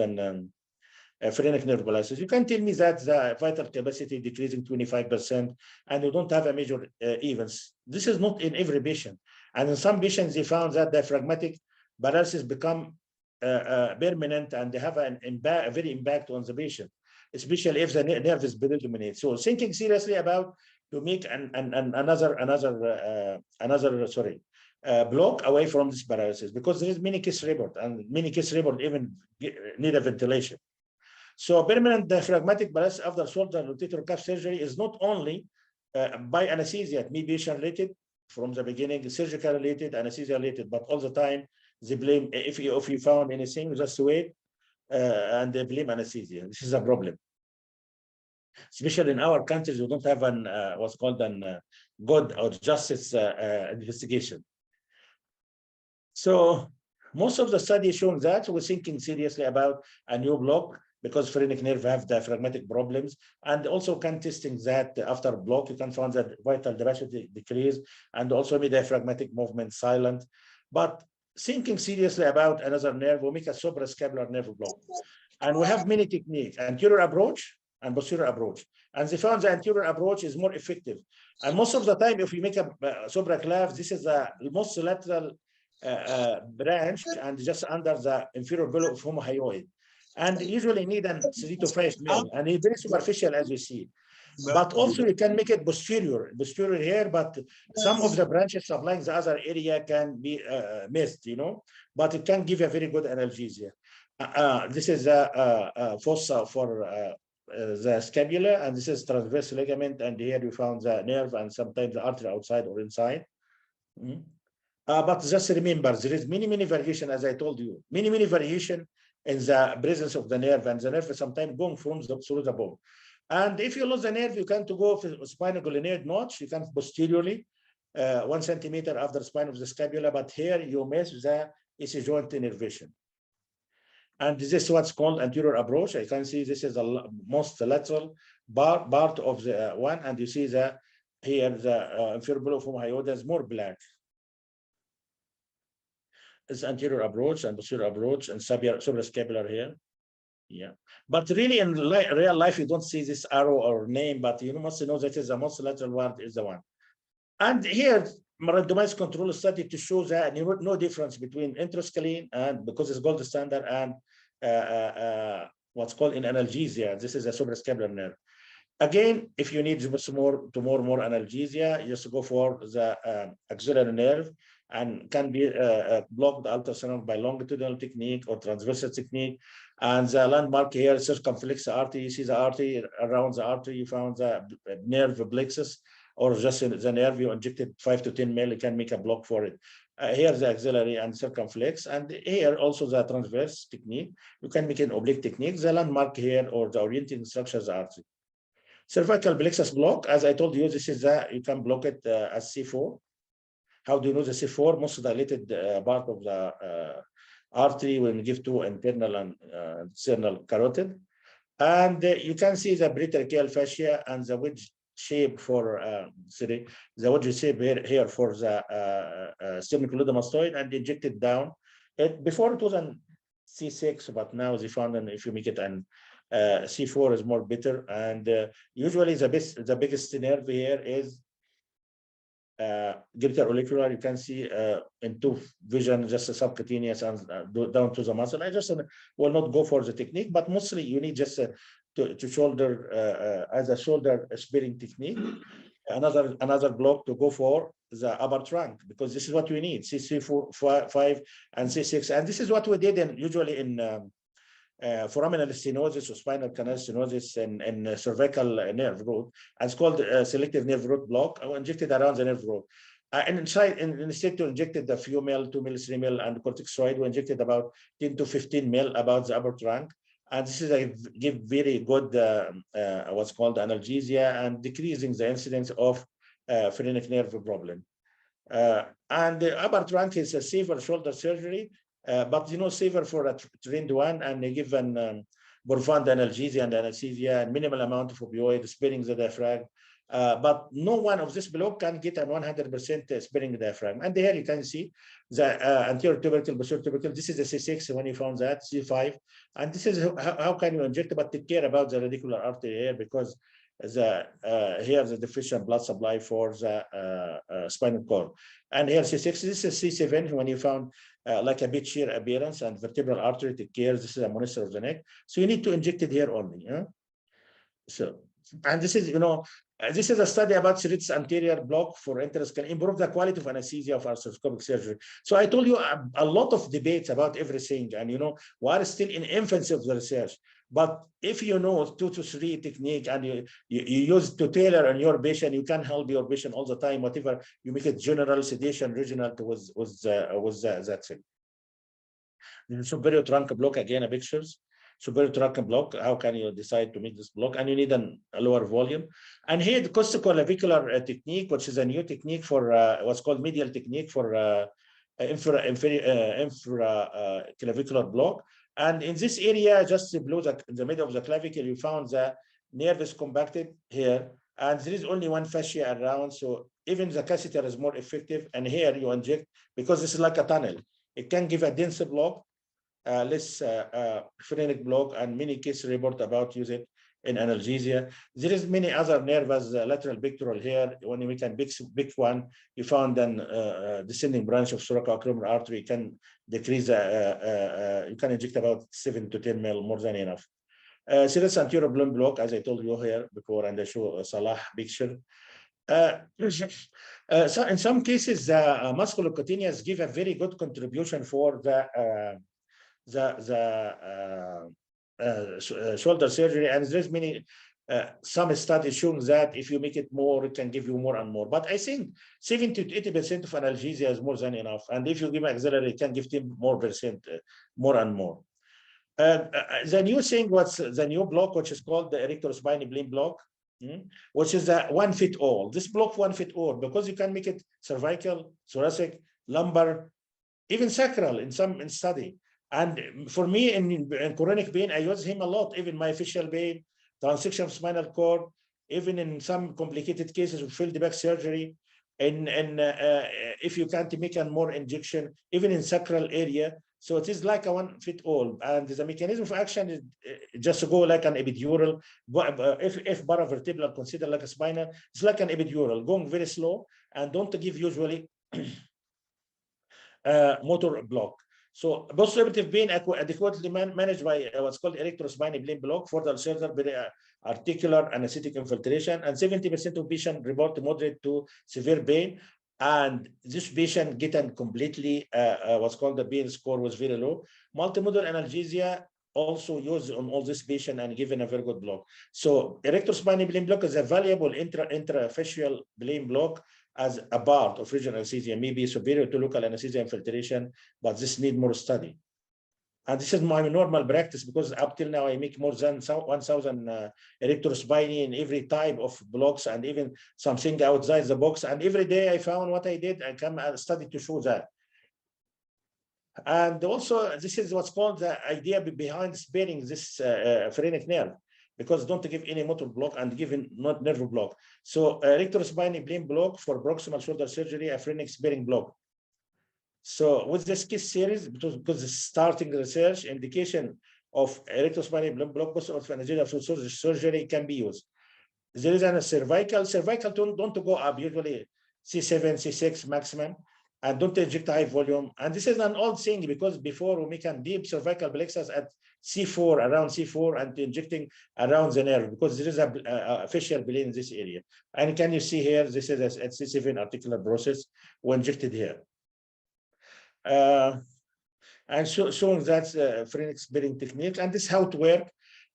phrenic nerve paralysis. You can tell me that the vital capacity decreasing 25%, and you don't have a major events. This is not in every patient, and in some patients they found that diaphragmatic paralysis become permanent, and they have a very impact on the patient, especially if the nerve is predominant. So thinking seriously about to make another block away from this paralysis, because there is many case report, and many case report even need a ventilation. So permanent diaphragmatic paralysis after shoulder rotator cuff surgery is not only by anesthesia, it may be patient related from the beginning, surgical related, anesthesia related, but all the time they blame, if you found anything, just wait, and they blame anesthesia. This is a problem. Especially in our countries, we don't have what's called good or justice investigation. So most of the studies showing that we're thinking seriously about a new block because phrenic nerve have diaphragmatic problems, and also can testing that after block, you can find that vital capacity decrease, and also make diaphragmatic movement silent. But thinking seriously about another nerve, we make a suprascapular nerve block. And we have many techniques, anterior approach and posterior approach. And they found the anterior approach is more effective. And most of the time, if you make a supraclav, this is the most lateral branch and just under the inferior below of homohyoid. And usually need an 3 to 5 mil, and it's very superficial as you see. But also you can make it posterior here, but some of the branches supplying the other area can be missed, but it can give a very good analgesia. This is a fossa for the scapula, and this is transverse ligament, and here you found the nerve and sometimes the artery outside or inside. But just remember, there is many variation, as I told you, many variation in the presence of the nerve, and the nerve is sometimes going through the bone. And if you lose the nerve, you can go for spinal glenoid notch. You can posteriorly 1 centimeter after the spine of the scapula, but here you miss the AC joint innervation. And this is what's called anterior approach. I can see this is the most lateral part of the one, and you see that here the inferior below homohyoid is more black. It's anterior approach and posterior approach and suprascapular here. Yeah, but really in real life, you don't see this arrow or name, but you must know that is the most lateral one is the one. And here, randomized control study to show that no difference between intrascalene and because it's gold standard and what's called in analgesia. This is a suprascapular nerve. Again, if you need more analgesia, you just go for the axillary nerve, and can be blocked ultrasound by longitudinal technique or transversal technique. And the landmark here, circumflex artery, you see the artery, around the artery, you found the nerve plexus, or just the nerve, you injected 5 to 10 mil, you can make a block for it. Here the axillary and circumflex, and here also the transverse technique, you can make an oblique technique. The landmark here, or the orienting structure, the artery. Cervical plexus block, as I told you, this is you can block it as C4. How do you know the C4? Most dilated part of the artery when you give to internal and external carotid. And you can see the pretracheal fascia and the wedge shape for, the wedge shape here for the sternocleidomastoid, and injected down. Before it was an C6, but now they found that if you make it an C4 is more better. And usually the biggest nerve here is greater auricular. You can see into vision, just a subcutaneous and down to the muscle. I just will not go for the technique, but mostly you need just to shoulder as a shoulder sparing technique. Another block to go for the upper trunk, because this is what we need, C4, 5, and C6. And this is what we did usually in foraminal stenosis or spinal canal stenosis and cervical nerve root. And it's called selective nerve root block, injected around the nerve root. And instead to injected the few mil, 2 mil, 3 mil, and corticosteroid, we injected about 10 to 15 mil about the upper trunk. And this is give very good what's called analgesia and decreasing the incidence of phrenic nerve problem. And the upper trunk is a safer shoulder surgery. But safer for a trained one, and they give an profound analgesia and anesthesia and minimal amount of opioid, sparing the diaphragm. But no one of this block can get a 100% sparing diaphragm. And here you can see the anterior tubercle, posterior tubercle. This is the C6 when you found that, C5. And this is how can you inject, but take care about the radicular artery here, because here the deficient blood supply for the spinal cord. And here C6, this is C7 when you found like a bit shear appearance and vertebral artery, take care. This is a monitor of the neck. So you need to inject it here only. So, and this is, this is a study about Cervical anterior block for interest can improve the quality of anesthesia of arthroscopic surgery. So I told you a lot of debates about everything, and we are still in infancy of the research. But if you know 2 to 3 technique and you use to tailor on your patient, you can help your patient all the time. Whatever you make it general, sedation, regional was that thing. Superior trunk block, again, pictures. Superior trunk block, how can you decide to make this block? And you need a lower volume. And here the costoclavicular technique, which is a new technique for what's called medial technique for infraclavicular block. And in this area, just below the middle of the clavicle, you found the nerve is compacted here, and there is only one fascia around. So even the catheter is more effective. And here you inject, because this is like a tunnel. It can give a denser block, less phrenic block, and many cases report about use it in analgesia. There is many other nerves, lateral pectoral here. When you make a big one, you found an descending branch of thoracoacromial artery. You can decrease, you can inject about 7 to 10 mil, more than enough. Serous anterior balloon block, as I told you here before, and I show Salah picture. So in some cases, musculocutaneous give a very good contribution for the shoulder surgery, and there's many some studies showing that if you make it more, it can give you more and more. But I think 70 to 80% of analgesia is more than enough, and if you give axillary, it can give 10% more and more. The new thing, what's the new block, which is called the erectorospinal plane block, which is a one fit all. This block one fit all, because you can make it cervical, thoracic, lumbar, even sacral in some study. And for me, in chronic pain, I use him a lot, even my facial pain, transection of spinal cord, even in some complicated cases of field back surgery, and if you can't make a more injection, even in sacral area. So it is like a one fit all, and the mechanism of action is just to go like an epidural. If paravertebral considered like a spinal, it's like an epidural, going very slow, and don't give usually motor block. So post-operative pain adequately managed by what's called erectorospinal plane block for the shoulder articular anesthetic infiltration, and 70% of patients report moderate to severe pain. And this patient getting completely what's called the pain score was very low. Multimodal analgesia also used on all this patient and given a very good block. So erectorospinal plane block is a valuable intrafascial plane block as a part of regional anesthesia, maybe superior to local anesthesia infiltration, but this need more study. And this is my normal practice, because up till now I make more than 1,000 erectorospinae in every type of blocks, and even something outside the box. And every day I found what I did, I come and study to show that. And also, this is what's called the idea behind sparing this phrenic nerve, because don't give any motor block and give not nerve block. So erectorospinal plane block for proximal shoulder surgery, a phrenic sparing block. So with this case series, because it's starting research, indication of erectorospinal plane block post-operative surgery can be used. There is a cervical don't go up, usually C7, C6 maximum, and don't inject high volume. And this is an old thing, because before we make a deep cervical plexus at C4, around C4, and injecting around the nerve, because there is a fascial plane in this area. And can you see here, this is a C7 articular process we injected here. And showing that phrenic sparing technique, and this is how it works.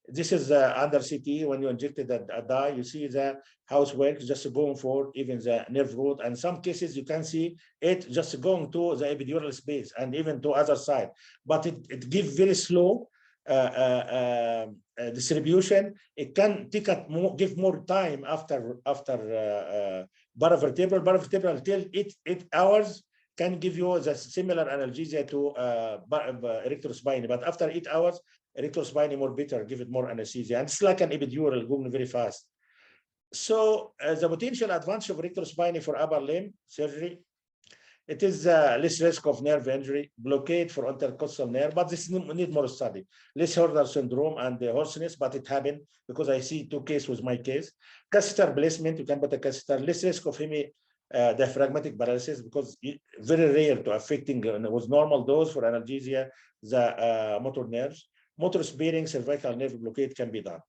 This is under CT, when you injected a dye, you see the how it works, just going forward, even the nerve root. And some cases you can see it just going to the epidural space and even to other side, but it gives very slow distribution. It can take give more time after paravertebral till 8 hours. Can give you the similar analgesia to erectorospinal, but after 8 hours, erectorospinal more better, give it more anesthesia. And it's like an epidural going very fast. So the potential advantage of erectorospinal for upper limb surgery, it is less risk of nerve injury, blockade for intercostal nerve, but this need more study. Less Horner syndrome and hoarseness, but it happened because I see 2 cases with my case. Catheter placement, you can put a catheter. Less risk of diaphragmatic paralysis, because very rare to affecting with normal dose for analgesia the motor nerves. Motor sparing cervical nerve blockade can be done.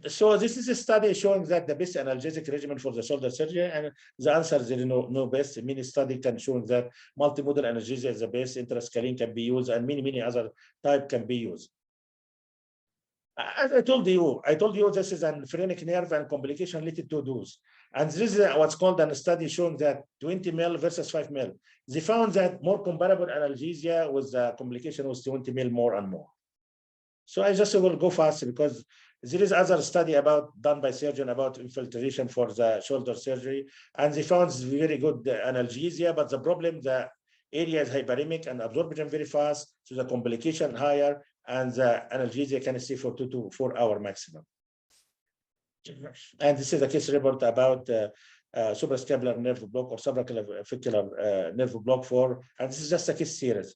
So this is a study showing that the best analgesic regimen for the shoulder surgery, and the answer is there is no best. Many study can show that multimodal analgesia is the best. Intrascalene can be used, and many other type can be used. As I told you this is a phrenic nerve and complication related to those. And this is what's called a study showing that 20 mil versus 5 mil. They found that more comparable analgesia with the complication was 20 mil more and more. So I just will go fast, because there is other study done by surgeon about infiltration for the shoulder surgery, and they found very good analgesia, but the problem, the area is hyperemic and absorption very fast, so the complication higher, and the analgesia can stay for 2 to 4 hours maximum. And this is a case report about suprascapular nerve block or supraclavicular nerve block and this is just a case series.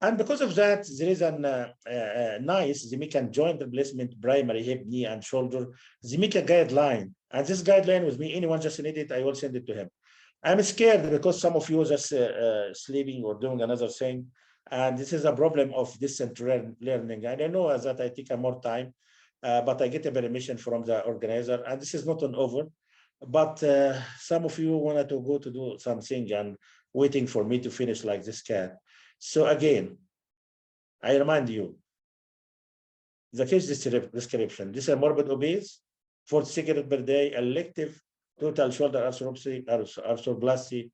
And because of that, there is a nice Zimican joint replacement, primary hip, knee, and shoulder, Zimica guideline. And this guideline with me, anyone just need it, I will send it to him. I'm scared because some of you are just sleeping or doing another thing. And this is a problem of distant learning. And I know that I take more time, but I get a permission from the organizer. And this is not an over, but some of you wanted to go to do something and waiting for me to finish like this cat. So again, I remind you, the case description, this is a morbid obese, 40 cigarettes per day, elective total shoulder arthroplasty,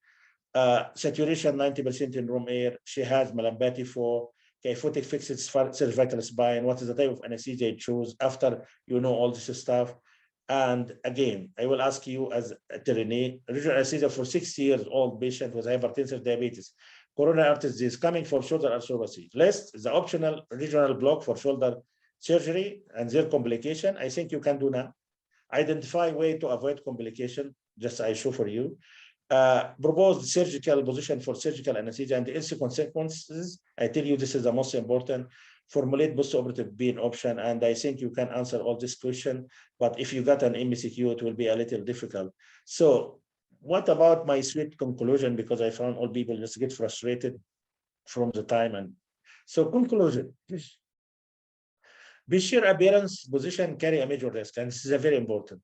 saturation 90% in room air. She has Malambati 4, kyphotic fixed cervical spine. What is the type of anesthesia you choose after you know all this stuff? And again, I will ask you as a trainee, regional anesthesia for 6 years old patient with hypertensive diabetes, coronary artery disease coming for shoulder arthroplasty. List the optional regional block for shoulder surgery and their complication. I think you can do now. Identify way to avoid complication, just I show for you. Propose the surgical position for surgical anesthesia and its consequences. I tell you this is the most important. Formulate post-operative being option, and I think you can answer all this question, but if you got an MCQ, it will be a little difficult. So what about my sweet conclusion? Because I found all people just get frustrated from the time. And so conclusion, sheer appearance position carry a major risk, and this is a very important.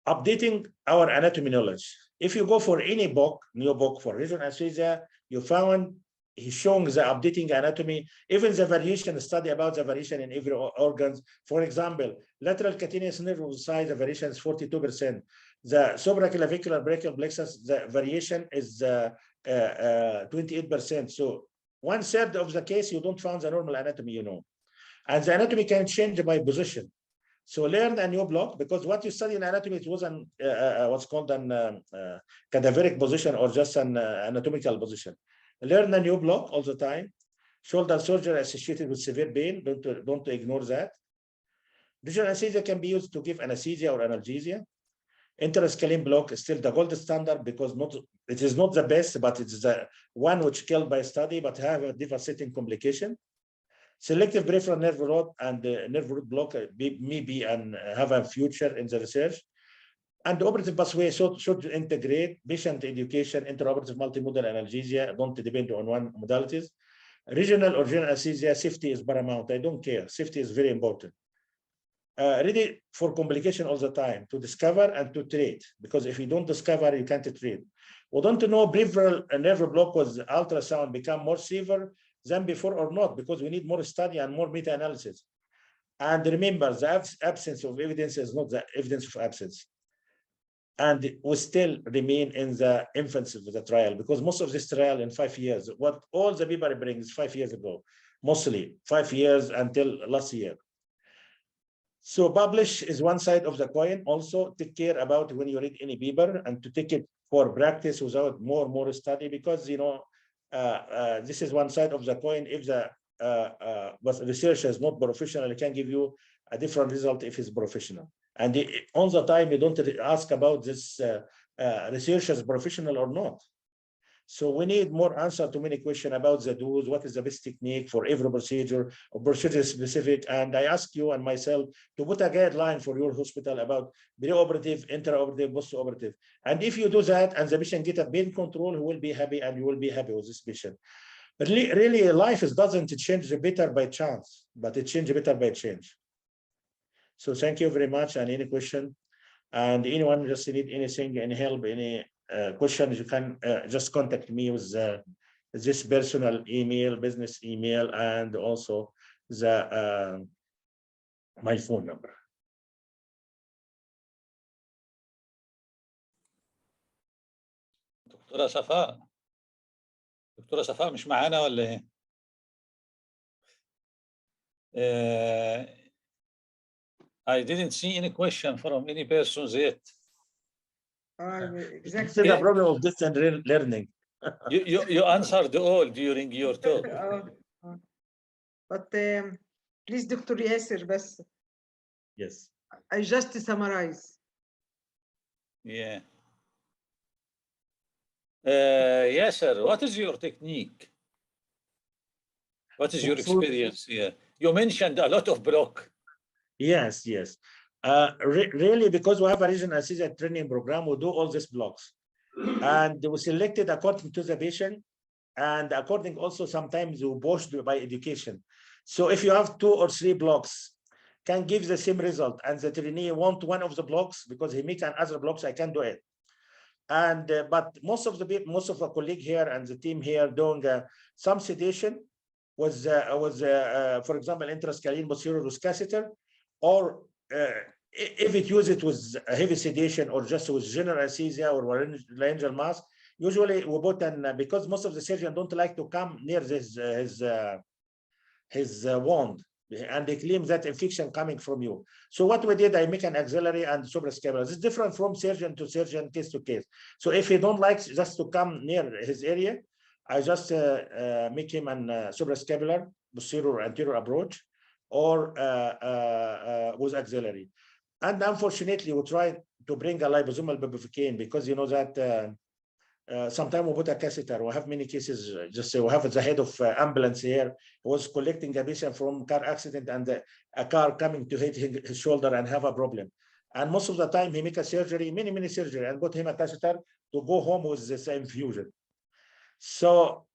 Updating our anatomy knowledge. If you go for any book, new book for regional anesthesia, you found he's showing the updating anatomy, even the variation, study about the variation in every organs. For example, lateral cutaneous nerve size, the variation is 42%. The supraclavicular brachial plexus, the variation is 28%. So 1/3 of the case, you don't find the normal anatomy, you know. And the anatomy can change by position. So learn a new block, because what you study in anatomy, it was an what's called an cadaveric position or just an anatomical position. Learn a new block all the time. Shoulder surgery associated with severe pain, don't ignore that. Regional anesthesia can be used to give anesthesia or analgesia. Interscalene block is still the gold standard because it is not the best, but it's the one which killed by study, but have a devastating complication. Selective peripheral nerve root and nerve root block maybe and have a future in the research. And the operative pathway should integrate patient education, interoperative multimodal analgesia, don't depend on one modalities. Regional or general anesthesia, safety is paramount. I don't care. Safety is very important. Ready for complication all the time, to discover and to treat, because if you don't discover, you can't treat. We don't know peripheral nerve block with ultrasound become more severe than before or not, because we need more study and more meta-analysis. And remember, the absence of evidence is not the evidence of absence. And we still remain in the infancy of the trial, because most of this trial in 5 years, what all the people bring is 5 years ago, mostly 5 years until last year. So publish is one side of the coin. Also take care about when you read any paper and to take it for practice without more study, because you know this is one side of the coin. If the researcher is not professional, it can give you a different result if it's professional. And all the time you don't ask about this researcher is professional or not. So we need more answer to many questions about the do's, what is the best technique for every procedure, or procedure specific. And I ask you and myself to put a guideline for your hospital about preoperative, intraoperative, post-operative. And if you do that and the patient get a pain control, he will be happy and you will be happy with this patient. But really life doesn't change better by chance, but it changes better by change. So thank you very much. And any question? And anyone just need anything, any help, any questions, you can just contact me with this personal email, business email, and also the my phone number.
دكتورة صفاء مش معانا ولا ايه؟ I didn't see any question from any person yet.
Exactly. This is the problem of distant learning.
You answered all during your talk.
But please, Dr. Yasser, بس.
Yes.
I just summarize.
Yeah. Yes, sir. What is your technique? What is your experience here? You mentioned a lot of block.
Yes, yes. Really, because we have a regional anesthesia training program, we do all these blocks. And we selected according to the patient, and according also sometimes we pushed by education. So if you have 2 or 3 blocks, can give the same result, and the trainee want one of the blocks because he make another blocks, I can do it. And but most of the colleague here and the team here doing some sedation was for example intrascalene posterior catheter, or if it use it with a heavy sedation or just with general anesthesia or laryngeal mask. Usually we put an because most of the surgeons don't like to come near his wound, and they claim that infection coming from you. So what we did, I make an axillary and suprascapular. This is different from surgeon to surgeon, case to case. So if he don't like just to come near his area, I just make him an suprascapular, posterior, anterior approach, or with axillary. And unfortunately, we try to bring a liposomal bupivacaine because you know that sometimes we put a catheter. We have many cases. Just we have the head of ambulance here who was collecting a patient from car accident, and a car coming to hit his shoulder and have a problem. And most of the time he make a surgery, many surgery, and put him a catheter to go home with this infusion. So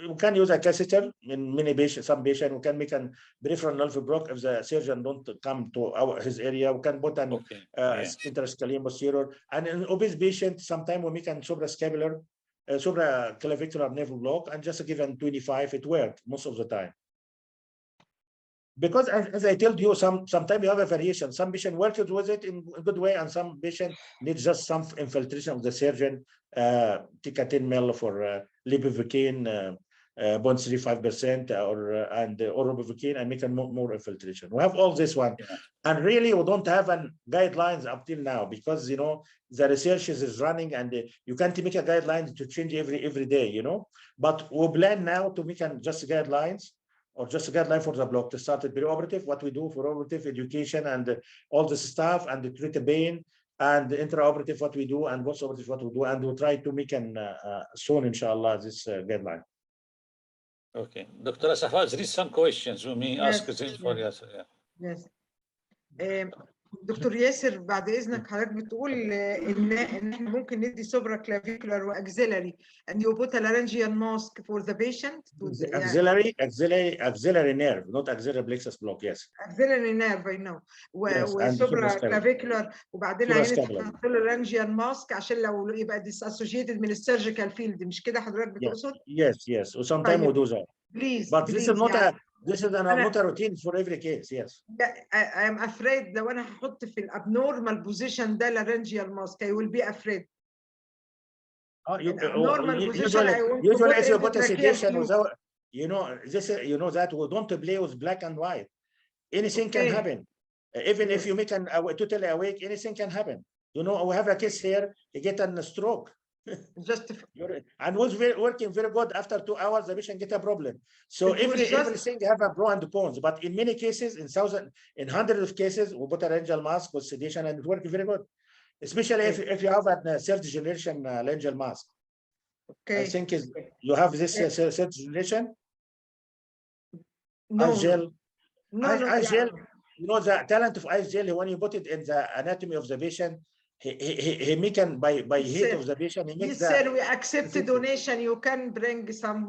we can use a catheter in many patients. Some patients we can make an peripheral nerve block if the surgeon don't come to his area. We can put an intrascalene posterior, and in obese patient sometimes we make an suprascapular, supraclavicular nerve block, and just give an 25. It worked most of the time. Because as I told you, sometimes you have a variation. Some patient worked with it in a good way, and some patient needs just some infiltration of the surgeon. Take a 10 ml for lipovicaine, 0.35%, or robuvicaine, and make a more infiltration. We have all this one, and really we don't have an guidelines up till now because you know the research is running, and you can't make a guideline to change every day, you know. But we plan now to make just guidelines, or just a guideline for the block to start at perioperative, what we do for operative education and all the stuff, and the treat the pain, and the intraoperative what we do, and post-operative what we do, and we'll try to make an soon, inshallah, this guideline.
Okay, Dr. Asafat, there is some questions we may ask them for Yasser.
Yes. دكتور ياسر بعد اذنك حضرتك بتقول ان احنا ممكن ندي سوبرا كلافيكولار واكسيلاري and you put a laryngeal mask for the patient.
Axillary nerve, not axillary plexus block. Yes.
Axillary nerve, I know. وسوبرا كلافيكولار وبعدين هنحط له laryngeal mask عشان لو يبقى disassociated من السيرجيكال فيلد، مش كده حضرتك بتقصد؟
Yes. Sometimes we do that.
Please.
But this is not not a routine for every case. Yes.
I am afraid لو أنا هحط في الابنورمال بوزيشن ده laryngeal mask I will be afraid.
Usually if you put a sedation without, you know that we don't play with black and white. Anything can happen. Even if you make an totally awake, anything can happen. You know, we have a case here, he get a stroke. And was working very good. After 2 hours, the patient get a problem. So everything have a pro and cons. But in many cases, in hundreds of cases, we put a laryngeal mask with sedation, and it works very good. Especially if you have a third generation laryngeal mask.
Okay.
I think you have this third generation.
No.
Ice gel.
No.
Ice gel. You know the talent of ice gel, when you put it in the anatomy of the patient, he make by heat of the patient. He makes
said we accept a donation. You can bring some.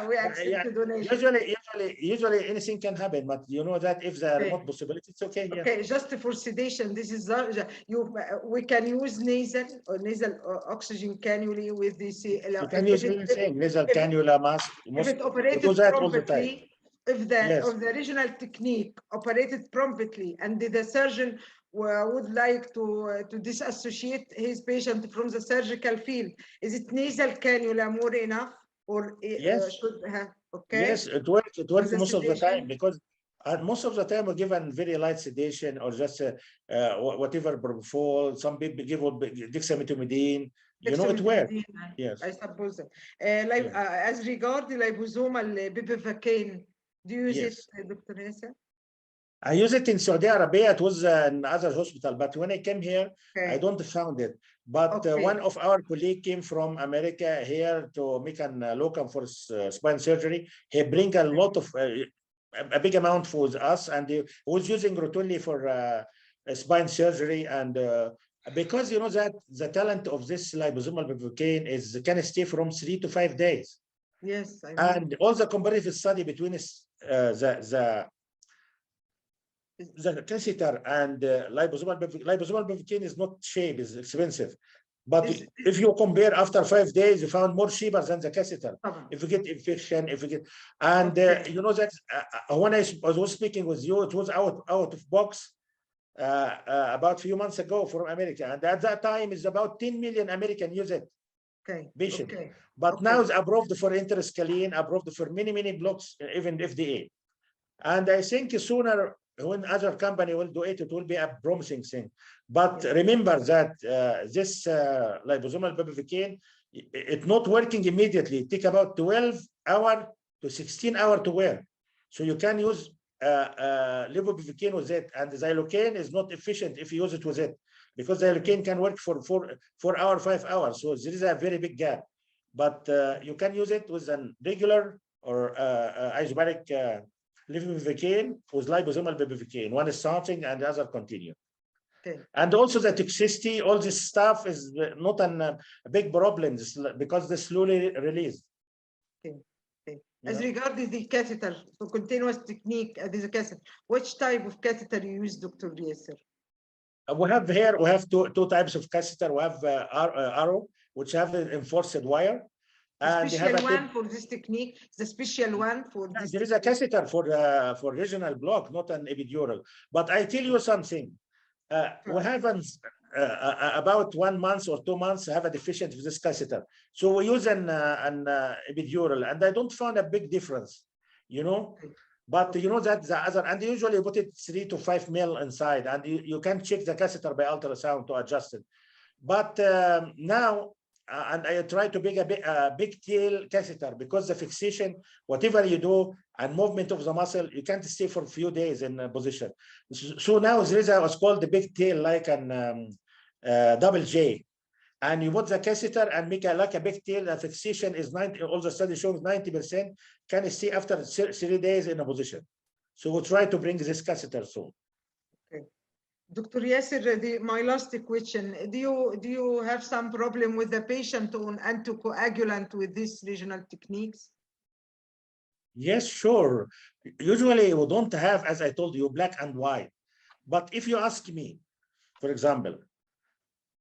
We accept a donation.
Usually anything can happen, but you know that if the remote possibility, it's okay. Yeah.
Okay, just for sedation, this is we can use nasal oxygen cannula with this.
You can use anything, nasal cannula, mask.
If it operated promptly, if the original technique operated promptly, and the surgeon would like to disassociate his patient from the surgical field, is it nasal cannula more enough, or should have? Okay.
Yes, it works most of the time, because most of the time we give a very light sedation, or just whatever propofol. Some people give dexamethasone, You know it works. Yes.
I suppose that. As regard the liposomal bupivacaine, do you use
Yes.
it, Dr. Yasser?
I use it in Saudi Arabia. It was in other hospital, but when I came here, I don't found it. But one of our colleagues came from America here to make an locum for spine surgery. He bring a lot of a big amount for us, and he was using routinely for spine surgery. And because you know that the talent of this liposomal bupivacaine is can stay from 3 to 5 days.
Yes, I know.
And all the comparative study between the catheter and liposomal bupivacaine is not cheap, is expensive. But if you compare after 5 days, you found more cheaper than the catheter. If you get infection, if you get, and you know that when I was speaking with you, it was out of box about a few months ago from America, and at that time is about 10 million American use it. Patient. But now it's approved for interscalene, approved for many blocks, even FDA. And I think sooner when other company will do it, it will be a promising thing. But remember that this liposomal bupivacaine, it's not working immediately. It takes about 12 hours to 16 hours to wear. So you can use bupivacaine with it, and xylocaine is not efficient if you use it with it, because xylocaine can work for 4 hours, 5 hours. So there is a very big gap. But you can use it with a regular or isobaric bupivacaine with liposomal bupivacaine. One is starting and the other continue. And also the toxicity, all this stuff is not a big problem because they slowly release.
As regards the catheter, for continuous technique, this catheter, which type of catheter you use, Dr. Yasser?
We have two types of catheter. We have arrow, which have an enforced wire.
The special one for this technique, the special one for this.
There is a catheter for regional block, not an epidural. But I tell you something. We have about 1 month or 2 months have a deficient with this catheter. So we use an epidural, and I don't find a big difference, you know. But you know that the other, and usually you put it 3 to 5 mil inside, and you can check the catheter by ultrasound to adjust it. But now, and I try to make a big tail catheter, because the fixation, whatever you do, and movement of the muscle, you can't stay for a few days in a position. So now there is what's called the big tail, like an double J. And you put the catheter and make like a big tail. The fixation is 90, all the study shows 90% can stay after 3 days in a position. So we'll try to bring this catheter soon.
Dr. Yasser, my last question, do you have some problem with the patient on anticoagulant with these regional techniques?
Yes, sure. Usually we don't have, as I told you, black and white. But if you ask me, for example,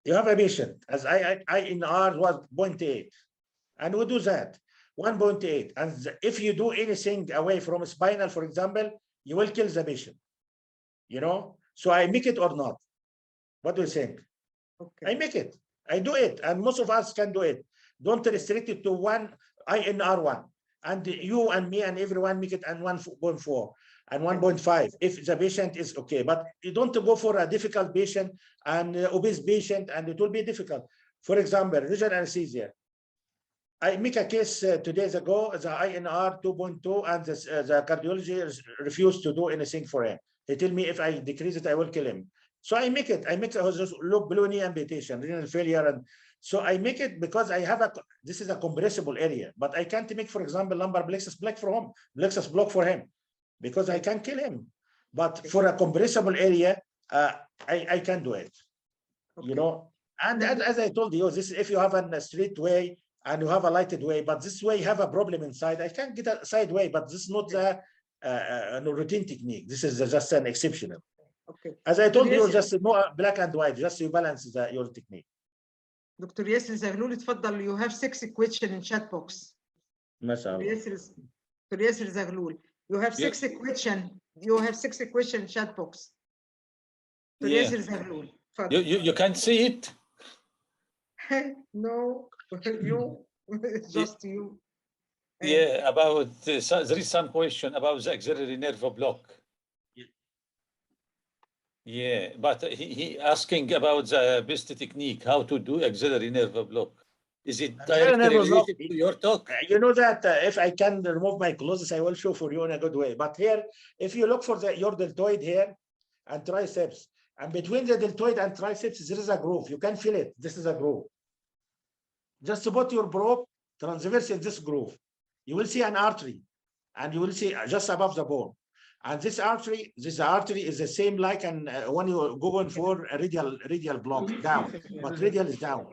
you have a patient, as INR was 0.8, and we do that, 1.8. And if you do anything away from spinal, for example, you will kill the patient, you know? So I make it or not? What do you think? I make it. I do it. And most of us can do it. Don't restrict it to one INR1. And you and me and everyone make it and 1.4 and 1.5 if the patient is okay. But you don't go for a difficult patient and obese patient, and it will be difficult. For example, regional anesthesia. I make a case 2 days ago, the INR 2.2, and the cardiologist refused to do anything for him. He tell me if I decrease it, I will kill him. So I make it. I make a look below knee amputation, renal failure, and so I make it because I have this is a compressible area, but I can't make, for example, lumbar plexus block for him, because I can kill him. But for a compressible area, I can do it. You know, and as I told you, this if you have a straight way and you have a lighted way, but this way you have a problem inside. I can get a side way, but this is not the routine technique. This is just an exceptional. As I told you, just no black and white, just you balance your technique.
Dr. Yasser Zaghloul, اتفضل. You have 6 questions in chat box.
Dr.
Yasser Zaghloul, you have 6 questions. You have 6 questions in chat box. Dr. Yasser Zaghloul,
you can see it.
No, you, just you.
Yeah, about there is some question about the axillary nerve block. Yeah, but he asking about the best technique, how to do axillary nerve block. Is it directly related to your talk?
You know that if I can remove my clothes, I will show for you in a good way. But here, if you look for your deltoid here and triceps, and between the deltoid and triceps, there is a groove. You can feel it. This is a groove. Just to put your probe transverse in this groove. You will see an artery, and you will see just above the bone. And this artery is the same like when you go in for a radial block down, but radial is down.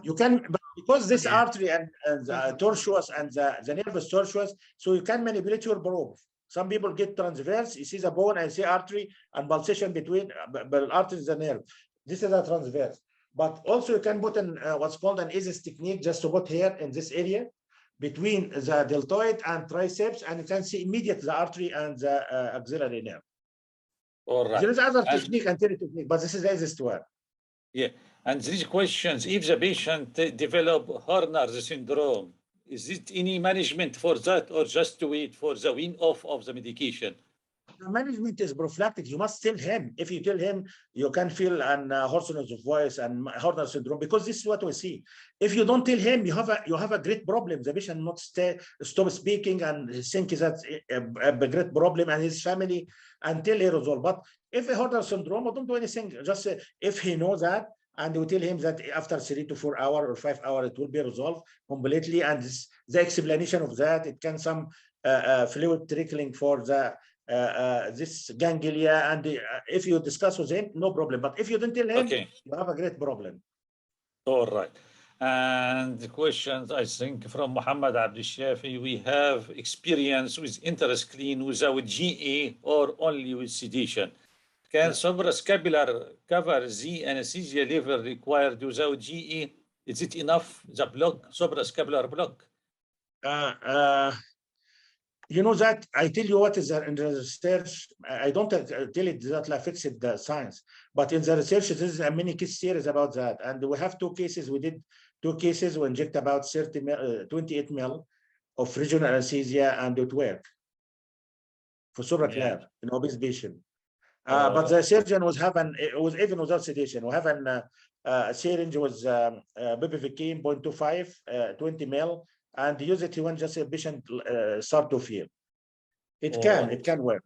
You can, but because this artery and the tortuous and the nervous tortuous, so you can manipulate your probe. Some people get transverse, you see the bone and see artery and pulsation between the artery and the nerve. This is a transverse. But also you can put in what's called an ISIS technique, just to put here in this area between the deltoid and triceps, and you can see immediately the artery and the axillary nerve.
All right.
There is other technique, anterior technique, but this is the easiest one.
Yeah, and these questions, if the patient develop Horner's syndrome, is it any management for that, or just to wait for the wean off of the medication?
The management is prophylactic. You must tell him. If you tell him, you can feel an hoarseness of voice and Horner syndrome, because this is what we see. If you don't tell him, you have a great problem. The patient not stop speaking and think that's a great problem, and his family until he resolve. But if a Horner syndrome, don't do anything. Just if he knows that, and we tell him that after 3 to 4 hours or 5 hours, it will be resolved completely. And the explanation of that, it can some fluid trickling for the this ganglia, and if you discuss with him, no problem. But if you don't tell him, you have a great problem.
All right. And the questions, I think, from Muhammad Abdul Shafi, we have experience with interscreen without GA or only with sedation. Can suprascapular cover the anesthesia level required without GA? Is it enough, the block, suprascapular block?
You know that I tell you what is in the research. I don't tell it that like fixed the science, but in the research there is a many case series about that, and we have 2 cases. We did 2 cases. We inject about 28 ml of regional anesthesia, and it worked for supraclav in obese patient. But the surgeon was it was even without sedation. We have a syringe was bupivacaine 0.25 20 ml. And use it when just a patient start to feel. It can work.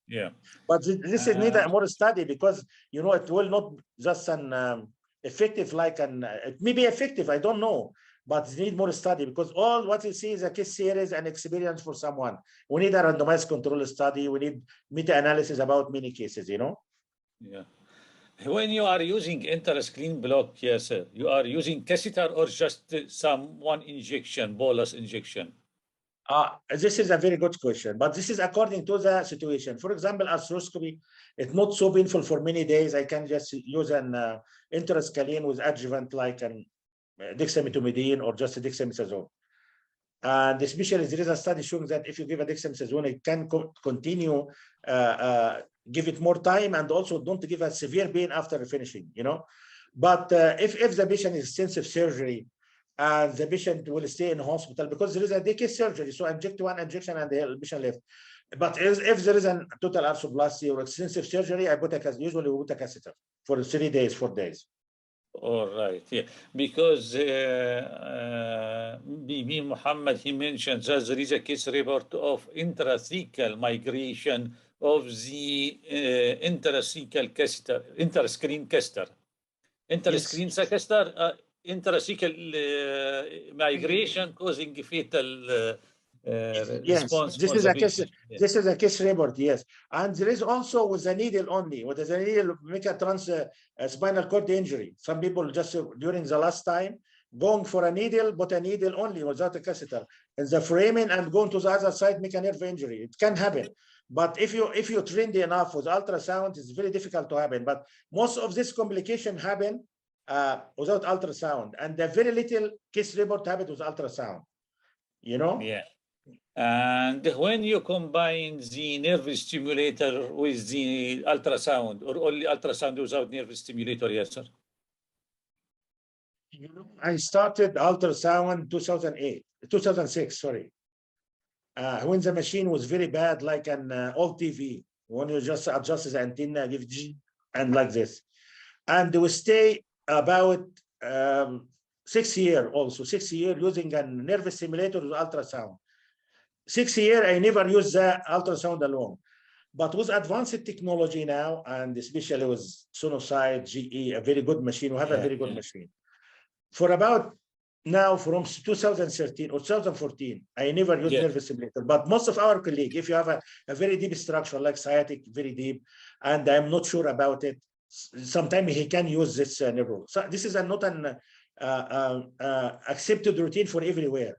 Yeah.
But this is need a more study, because you know it will not just an effective like it may be effective, I don't know, but it need more study, because all what you see is a case series and experience for someone. We need a randomized control study. We need meta-analysis about many cases, you know.
Yeah. When you are using interscreen block, yes, sir, you are using catheter or just one injection, bolus injection?
This is a very good question, but this is according to the situation. For example, arthroscopy, it's not so painful for many days. I can just use an interscalene with adjuvant like an dexamethasone or just a dexamethasone. And especially there is a study showing that if you give a dexamethasone, it can continue, give it more time, and also don't give a severe pain after finishing, you know. But if the patient is extensive surgery, and the patient will stay in hospital, because there is a decay surgery, so inject 1 injection and the patient left. But if there is a total arthroplasty or extensive surgery, I usually put a catheter for 3 days, 4 days.
All right, yeah, because B. Muhammad, he mentioned that there is a case report of intrathecal migration of the intrathecal catheter, interscreen catheter. Interscreen catheter, intrathecal migration causing fetal response.
This is a case. This is a case report. Yes, and there is also with a needle only. With a needle make a spinal cord injury. Some people just during the last time going for a needle, but a needle only without a catheter in the framing, and going to the other side make a nerve injury. It can happen. But if you trained enough with ultrasound, it's very difficult to happen. But most of this complication happen without ultrasound, and the very little case report happen with ultrasound. You know.
Yeah. And when you combine the nerve stimulator with the ultrasound, or only ultrasound without nerve stimulator, yes, sir?
You know, I started ultrasound 2006, sorry. When the machine was very bad, like an old TV, when you just adjust the antenna, give and like this. And we stay about 6 years also, 6 years using a nerve stimulator with ultrasound. 6 years, I never use the ultrasound alone. But with advanced technology now, and especially with Sonosite, GE, a very good machine, we have a very good machine. For about now, from 2013 or 2014, I never used nerve stimulator. But most of our colleagues, if you have a very deep structure like sciatic, very deep, and I'm not sure about it, sometimes he can use this neural. So this is not an accepted routine for everywhere.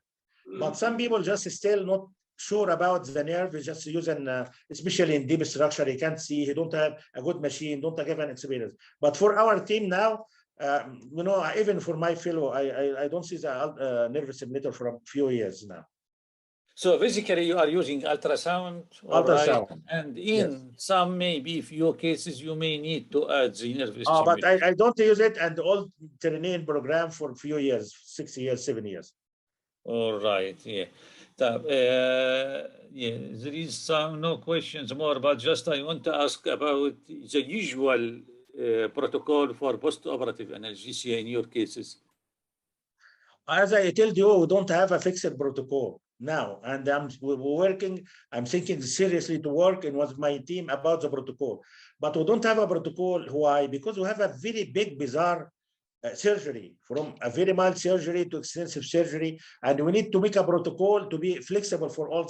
But some people just still not sure about the nerve, just using, especially in deep structure, he can't see, he don't have a good machine, don't have an experience. But for our team now, you know, even for my fellow, I don't see the nerve stimulator for a few years now.
So basically, you are using ultrasound,
ultrasound,
right? And in some maybe few cases, you may need to add the nerve stimulator.
But I don't use it, and all training program for a few years, 6 years, 7 years.
All right, yeah. Yeah, there is some no questions more, but just I want to ask about the usual protocol for post-operative analgesia in your cases.
As I told you, we don't have a fixed protocol now, and I'm thinking seriously to work and with my team about the protocol. But we don't have a protocol. Why? Because we have a very big, bizarre surgery, from a very mild surgery to extensive surgery, and we need to make a protocol to be flexible for all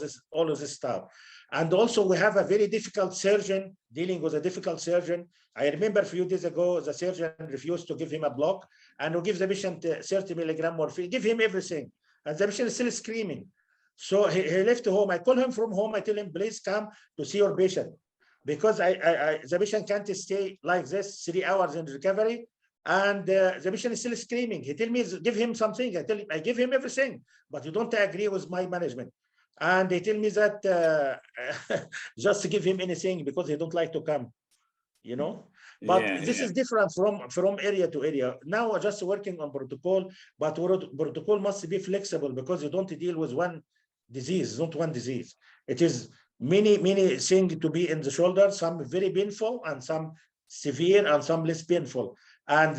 of this stuff. And also we have a very difficult surgeon dealing with a difficult surgeon. I remember a few days ago, the surgeon refused to give him a block, and we give the patient 30 milligram morphine, give him everything, and the patient is still screaming. So he left home. I call him from home. I tell him, please come to see your patient, because the patient can't stay like this 3 hours in recovery. And the patient is still screaming. He tell me, give him something. I give him everything, but you don't agree with my management. And they tell me that just to give him anything because he don't like to come, you know. But this is different from area to area. Now we're just working on protocol, but protocol must be flexible because you don't deal with one disease, not one disease. It is many things to be in the shoulder, some very painful and some severe and some less painful. And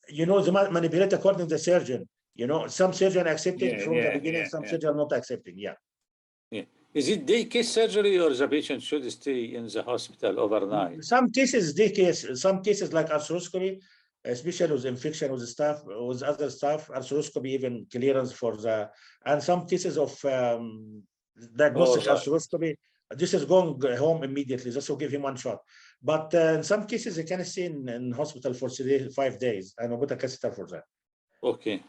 you know, the manipulate according to the surgeon. You know, some surgeon accepted from the beginning, some surgeon not accepting.
Is it day case surgery, or the patient should stay in the hospital overnight?
Some cases day case, some cases like arthroscopy, especially with infection with staff, with other staff, arthroscopy even clearance for the, and some cases of diagnostic arthroscopy. This is going home immediately, just to give him one shot. But in some cases, they can stay in hospital for 5 days, and we'll put a catheter for that.
Okay.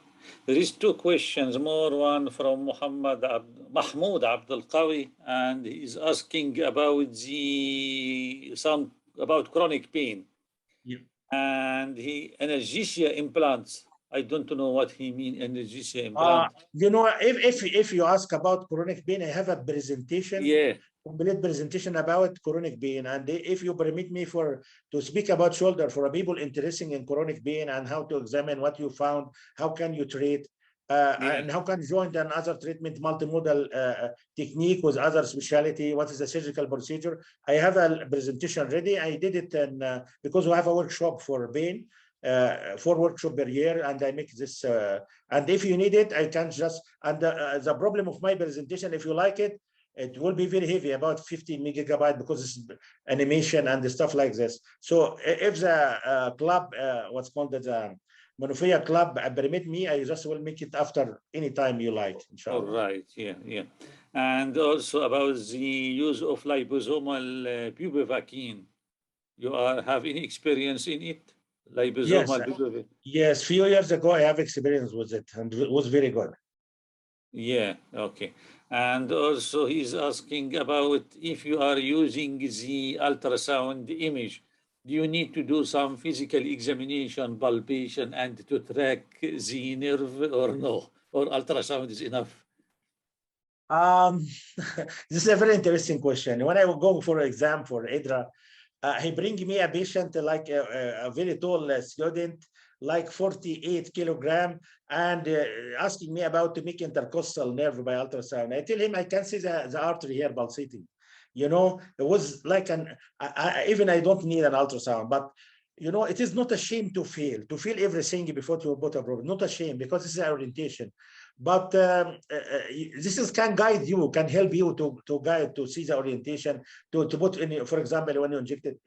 There is 2 questions more. One from Mahmoud Abdul Qawi, and he is asking about about chronic pain. And analgesia implants. I don't know what he means, analgesia implant.
You know, if you ask about chronic pain, I have a presentation. Complete presentation about chronic pain, and if you permit me to speak about shoulder for people interested in chronic pain and how to examine what you found, how can you treat, and how can you join another treatment multimodal technique with other specialty, what is the surgical procedure. I have a presentation ready. I did it because we have a workshop for pain, 4 workshops per year, and I make this, and if you need it, I can just, and the problem of my presentation, if you like it, it will be very heavy, about 50 megabytes, because it's animation and stuff like this. So if the club, what's called the Monofia club, permit me, I just will make it after any time you like, inshallah.
All right, yeah. And also about the use of liposomal bupivacaine. You have any experience in it? Liposomal
yes, few years ago, I have experience with it, and it was very good.
Yeah, okay. And also he's asking about if you are using the ultrasound image, do you need to do some physical examination, palpation, and to track the nerve, or no? Or ultrasound is enough?
This is a very interesting question. When I will go for exam for IDRA, he bring me a patient like a very tall student, like 48 kilogram, and asking me about to make intercostal nerve by ultrasound. I tell him I can see the artery here pulsating. You know, it was like even I don't need an ultrasound, but it is not a shame to feel everything before you put a probe. Not a shame, because this is orientation. But this can guide you, can help you to see the orientation, to put in, for example, when you inject it,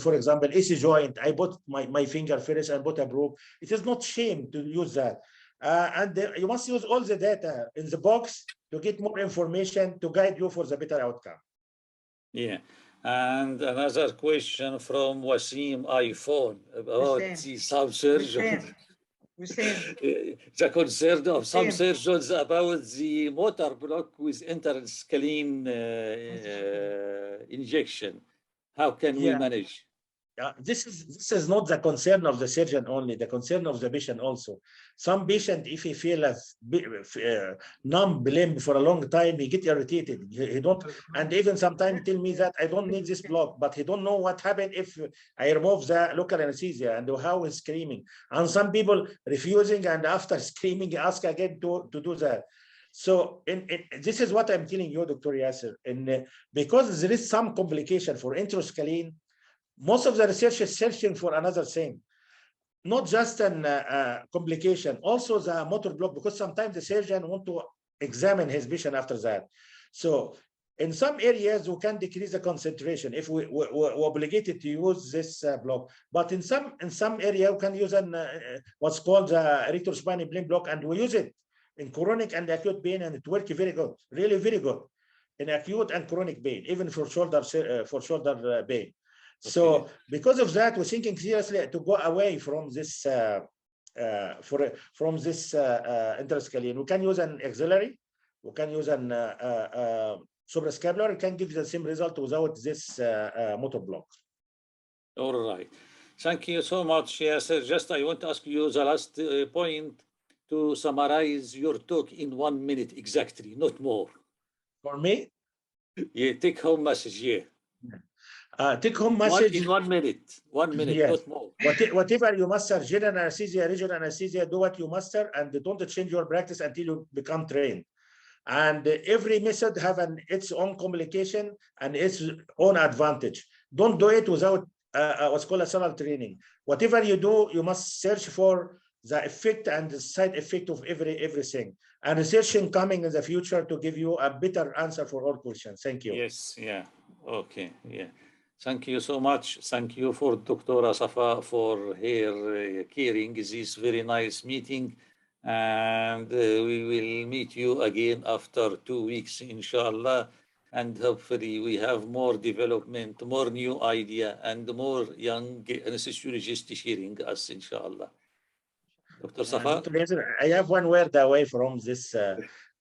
for example, AC joint, I put my finger first and put a probe. It is not shame to use that. And you must use all the data in the box to get more information to guide you for the better outcome.
Yeah. And another question from Wasim iPhone about the some surgeons. The concern of some surgeons about the motor block with interscalene injection. How can we manage?
This is not the concern of the surgeon only, the concern of the patient also. Some patient, if he feel a numb limb for a long time, he get irritated. He don't, and even sometimes tell me that I don't need this block, but he don't know what happened if I remove the local anesthesia and how he's screaming. And some people refusing, and after screaming ask again to do that. So this is what I'm telling you, Dr. Yasser. And because there is some complication for interscalene, most of the research is searching for another thing, not just an complication, also the motor block, because sometimes the surgeon want to examine his patient after that. So in some areas, we can decrease the concentration if we're obligated to use this block. But in some area, we can use what's called the retrospinal plane block, and we use it in chronic and acute pain, and it works very good, really very good in acute and chronic pain, even for shoulder pain. So because of that, we're thinking seriously to go away from this interscalene. We can use an auxiliary, we can use an suprascapular. It can give the same result without this motor block.
All right. Thank you so much, Yasser. Just I want to ask you the last point to summarize your talk in 1 minute exactly, not more.
For me?
Yeah, take home message, yeah.
Take home message.
In 1 minute, 1 minute, yes. Not more.
Whatever you master, general anesthesia, regional anesthesia, do what you master, and don't change your practice until you become trained. And every method have its own complication and its own advantage. Don't do it without what's called a thorough training. Whatever you do, you must search for the effect and the side effect of everything. And researching coming in the future to give you a better answer for all questions. Thank you.
Yes, yeah, okay, yeah. Thank you so much. Thank you for Dr. Safa for her caring this very nice meeting. And we will meet you again after 2 weeks, inshallah. And hopefully we have more development, more new idea, and more young anesthesiologists sharing us, inshallah. Dr. Safa?
I have one word away from this.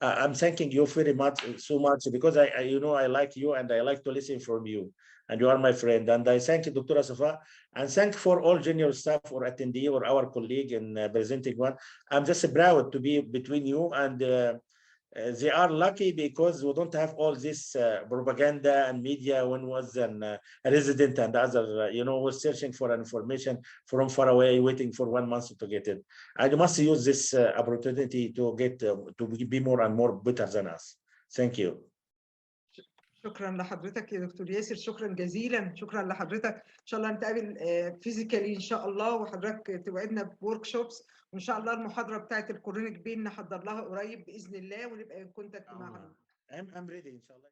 I'm thanking you very much, so much, because I like you and I like to listen from you. And you are my friend. And I thank Dr. Safa, and thank for all junior staff or attendee or our colleague in presenting one. I'm just proud to be between you, and they are lucky because we don't have all this propaganda and media when was a resident and other, was searching for information from far away, waiting for 1 month to get it. And you must use this opportunity to get to be more and more better than us. Thank you.
شكرا لحضرتك يا دكتور ياسر، شكرا جزيلا، شكرا لحضرتك. ان شاء الله نتقابل فيزيكالي ان شاء الله، وحضرتك توعدنا بورك شوبس، وان شاء الله المحاضره بتاعت الكورونيك بين نحضر لها قريب باذن الله، ونبقى ان كونتاكت مع حضرتك.
I'm ready ان شاء الله.